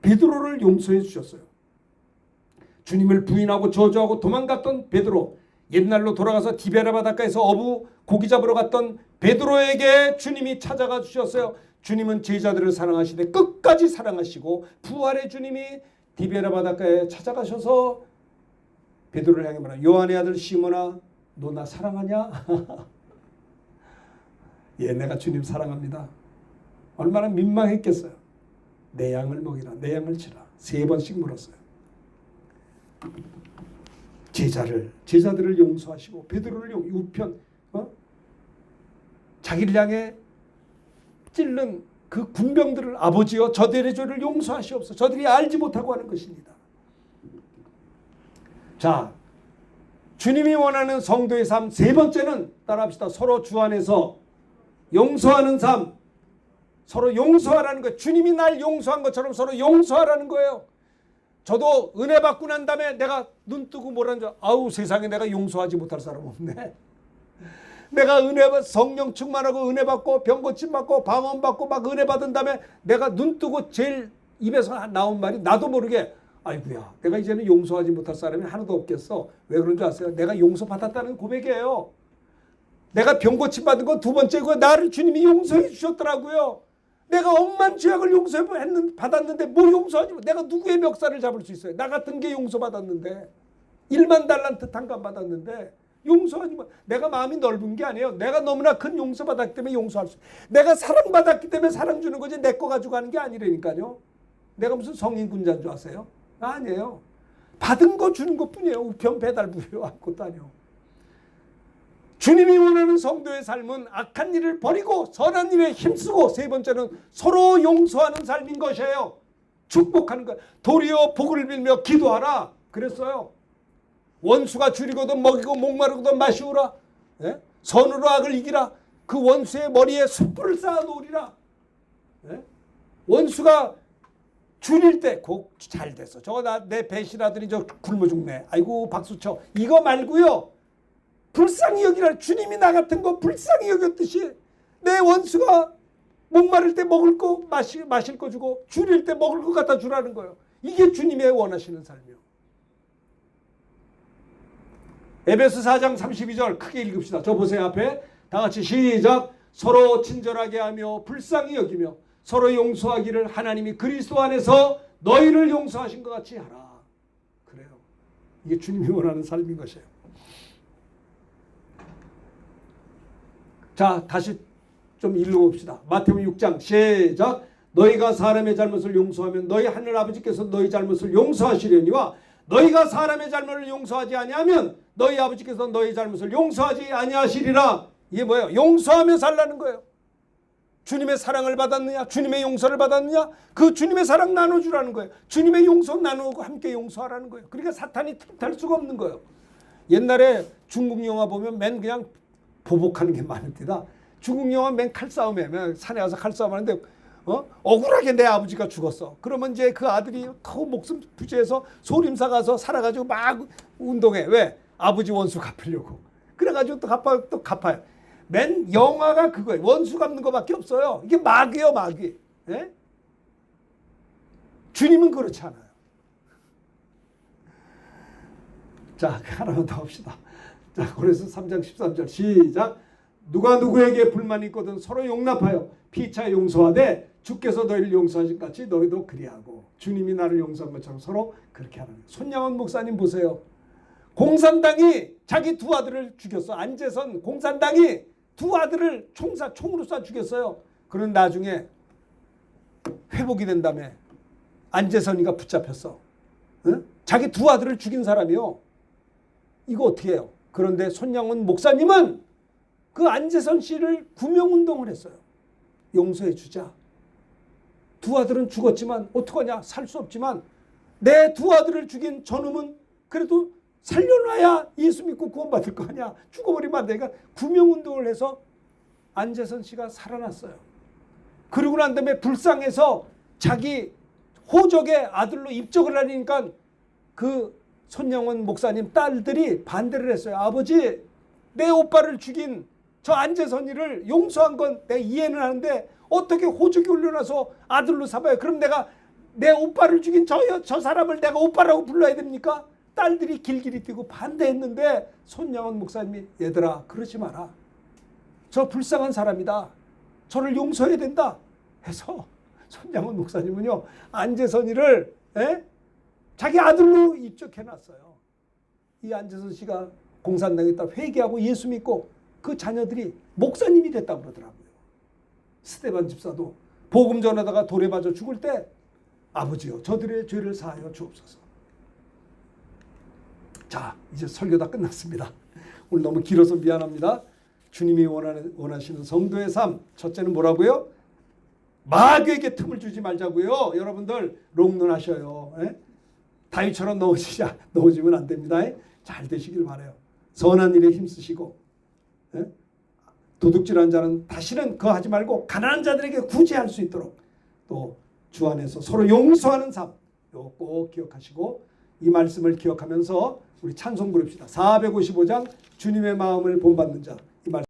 베드로를 용서해 주셨어요. 주님을 부인하고 저주하고 도망갔던 베드로, 옛날로 돌아가서 디베라 바닷가에서 어부 고기 잡으러 갔던 베드로에게 주님이 찾아가 주셨어요. 주님은 제자들을 사랑하시되 끝까지 사랑하시고 부활의 주님이 디베라 바닷가에 찾아가셔서 베드로를 향해 말하라. 요한의 아들 시몬아 너 나 사랑하냐? 예, 내가 주님 사랑합니다. 얼마나 민망했겠어요. 내 양을 먹이라. 내 양을 치라. 3번씩 물었어요. 제자들을 용서하시고 베드로를 우편 자기를 향해 찔른 그 군병들을 아버지여 저들의 죄를 용서하시옵소서. 저들이 알지 못하고 하는 것입니다. 자, 주님이 원하는 성도의 삶 세 번째는 따라합시다. 서로 주 안에서 용서하는 삶. 서로 용서하라는 거예요. 주님이 날 용서한 것처럼 서로 용서하라는 거예요. 저도 은혜 받고 난 다음에 내가 눈 뜨고 뭐라는 줄 아우 세상에 내가 용서하지 못할 사람 없네. 내가 성령 충만하고 은혜 받고 병 고침 받고 방언 받고 막 은혜 받은 다음에 내가 눈 뜨고 제일 입에서 나온 말이 나도 모르게 아이고야 내가 이제는 용서하지 못할 사람이 하나도 없겠어. 왜 그런 줄 아세요? 내가 용서받았다는 고백이에요. 내가 병 고침 받은 건 두 번째고 나를 주님이 용서해 주셨더라고요. 내가 억만 죄악을 받았는데 뭐 용서하지? 내가 누구의 멱살을 잡을 수 있어요? 나 같은 게 용서받았는데 1만 달란트 탕감 받았는데 용서하지 마. 내가 마음이 넓은 게 아니에요. 내가 너무나 큰 용서받았기 때문에 용서할 수. 내가 사랑받았기 때문에 사랑 주는 거지 내 거 가지고 하는 게 아니라니까요. 내가 무슨 성인군자인 줄 아세요? 아니에요. 받은 거 주는 것뿐이에요. 우편 배달 부여 아무것도 아니에요. 주님이 원하는 성도의 삶은 악한 일을 버리고 선한 일에 힘쓰고 세 번째는 서로 용서하는 삶인 것이에요. 축복하는 것. 도리어 복을 빌며 기도하라. 그랬어요. 원수가 줄이거든 먹이고 목마르거든 마시우라. 예? 선으로 악을 이기라. 그 원수의 머리에 숯불을 쌓아놓으리라. 예? 원수가 줄일 때 꼭 잘 됐어. 저거 내 배신하더니 저 굶어 죽네. 아이고 박수 쳐. 이거 말고요. 불쌍히 여기라. 주님이 나 같은 거 불쌍히 여겼듯이 내 원수가 목마를 때 먹을 거 마실 거 주고 줄일 때 먹을 거 갖다 주라는 거예요. 이게 주님의 원하시는 삶이요. 에베소 4장 32절 크게 읽읍시다. 저 보세요 앞에. 다 같이 시작. 서로 친절하게 하며 불쌍히 여기며 서로 용서하기를 하나님이 그리스도 안에서 너희를 용서하신 것 같이 하라. 그래요. 이게 주님이 원하는 삶인 것이에요. 자, 다시 좀 읽어봅시다. 마태복음 6장 시작. 너희가 사람의 잘못을 용서하면 너희 하늘 아버지께서 너희 잘못을 용서하시려니와 너희가 사람의 잘못을 용서하지 아니하면 너희 아버지께서 너희 잘못을 용서하지 아니하시리라. 이게 뭐예요? 용서하며 살라는 거예요. 주님의 사랑을 받았느냐? 주님의 용서를 받았느냐? 그 주님의 사랑 나눠주라는 거예요. 주님의 용서 나누고 함께 용서하라는 거예요. 그러니까 사탄이 틈탈 수가 없는 거예요. 옛날에 중국 영화 보면 맨 그냥 보복하는 게 많습니다. 중국 영화 맨 칼싸움에 산에 가서 칼싸움하는데 억울하게 내 아버지가 죽었어. 그러면 이제 그 아들이 그 목숨 부지해서 소림사 가서 살아가지고 막 운동해. 왜? 아버지 원수 갚으려고. 그래가지고 또 갚아요. 맨 영화가 그거예요. 원수 갚는 거밖에 없어요. 이게 마귀예요, 마귀. 예? 주님은 그렇지 않아요. 자, 하나만 더 합시다. 자, 고린도서 3장 13절 시작. 누가 누구에게 불만이 있거든 서로 용납하여 피차 용서하되 주께서 너희를 용서하신 같이 너희도 그리하고 주님이 나를 용서한 것처럼 서로 그렇게 하는 거예요. 손양원 목사님 보세요. 공산당이 자기 두 아들을 죽였어. 안재선 공산당이 두 아들을 총으로 쏴 죽였어요. 그런 나중에 회복이 된 다음에 안재선이가 붙잡혔어. 응? 자기 두 아들을 죽인 사람이요. 이거 어떻게 해요? 그런데 손양원 목사님은 그 안재선 씨를 구명운동을 했어요. 용서해 주자. 두 아들은 죽었지만 어떡하냐? 살 수 없지만 내 두 아들을 죽인 저놈은 그래도 살려놔야 예수 믿고 구원받을 거 아니야. 죽어버리면 안 되니까 구명운동을 해서 안재선 씨가 살아났어요. 그러고 난 다음에 불쌍해서 자기 호적의 아들로 입적을 하니까 그 손영원 목사님 딸들이 반대를 했어요. 아버지, 내 오빠를 죽인 저 안재선이를 용서한 건 내가 이해는 하는데 어떻게 호적이 올려놔서 아들로 삼아요? 그럼 내가 내 오빠를 죽인 저 사람을 내가 오빠라고 불러야 됩니까? 딸들이 길길이 뛰고 반대했는데 손양원 목사님이 얘들아 그러지 마라. 저 불쌍한 사람이다. 저를 용서해야 된다. 해서 손양원 목사님은요 안재선이를 자기 아들로 입적해놨어요. 이 안재선 씨가 공산당에 있다 회개하고 예수 믿고 그 자녀들이 목사님이 됐다고 그러더라고요. 스데반 집사도 복음 전하다가 돌에 맞아 죽을 때 아버지요 저들의 죄를 사하여 주옵소서. 자, 이제 설교 다 끝났습니다. 오늘 너무 길어서 미안합니다. 주님이 원하시는 성도의 삶 첫째는 뭐라고요? 마귀에게 틈을 주지 말자고요. 여러분들 롱런하셔요. 다윗처럼 넣어지면 안 됩니다. 잘 되시길 바라요. 선한 일에 힘쓰시고 도둑질한 자는 다시는 그거 하지 말고 가난한 자들에게 구제할 수 있도록 또 주 안에서 서로 용서하는 삶 이거 꼭 기억하시고 이 말씀을 기억하면서 우리 찬송 부릅시다. 455장 주님의 마음을 본받는 자. 이 말씀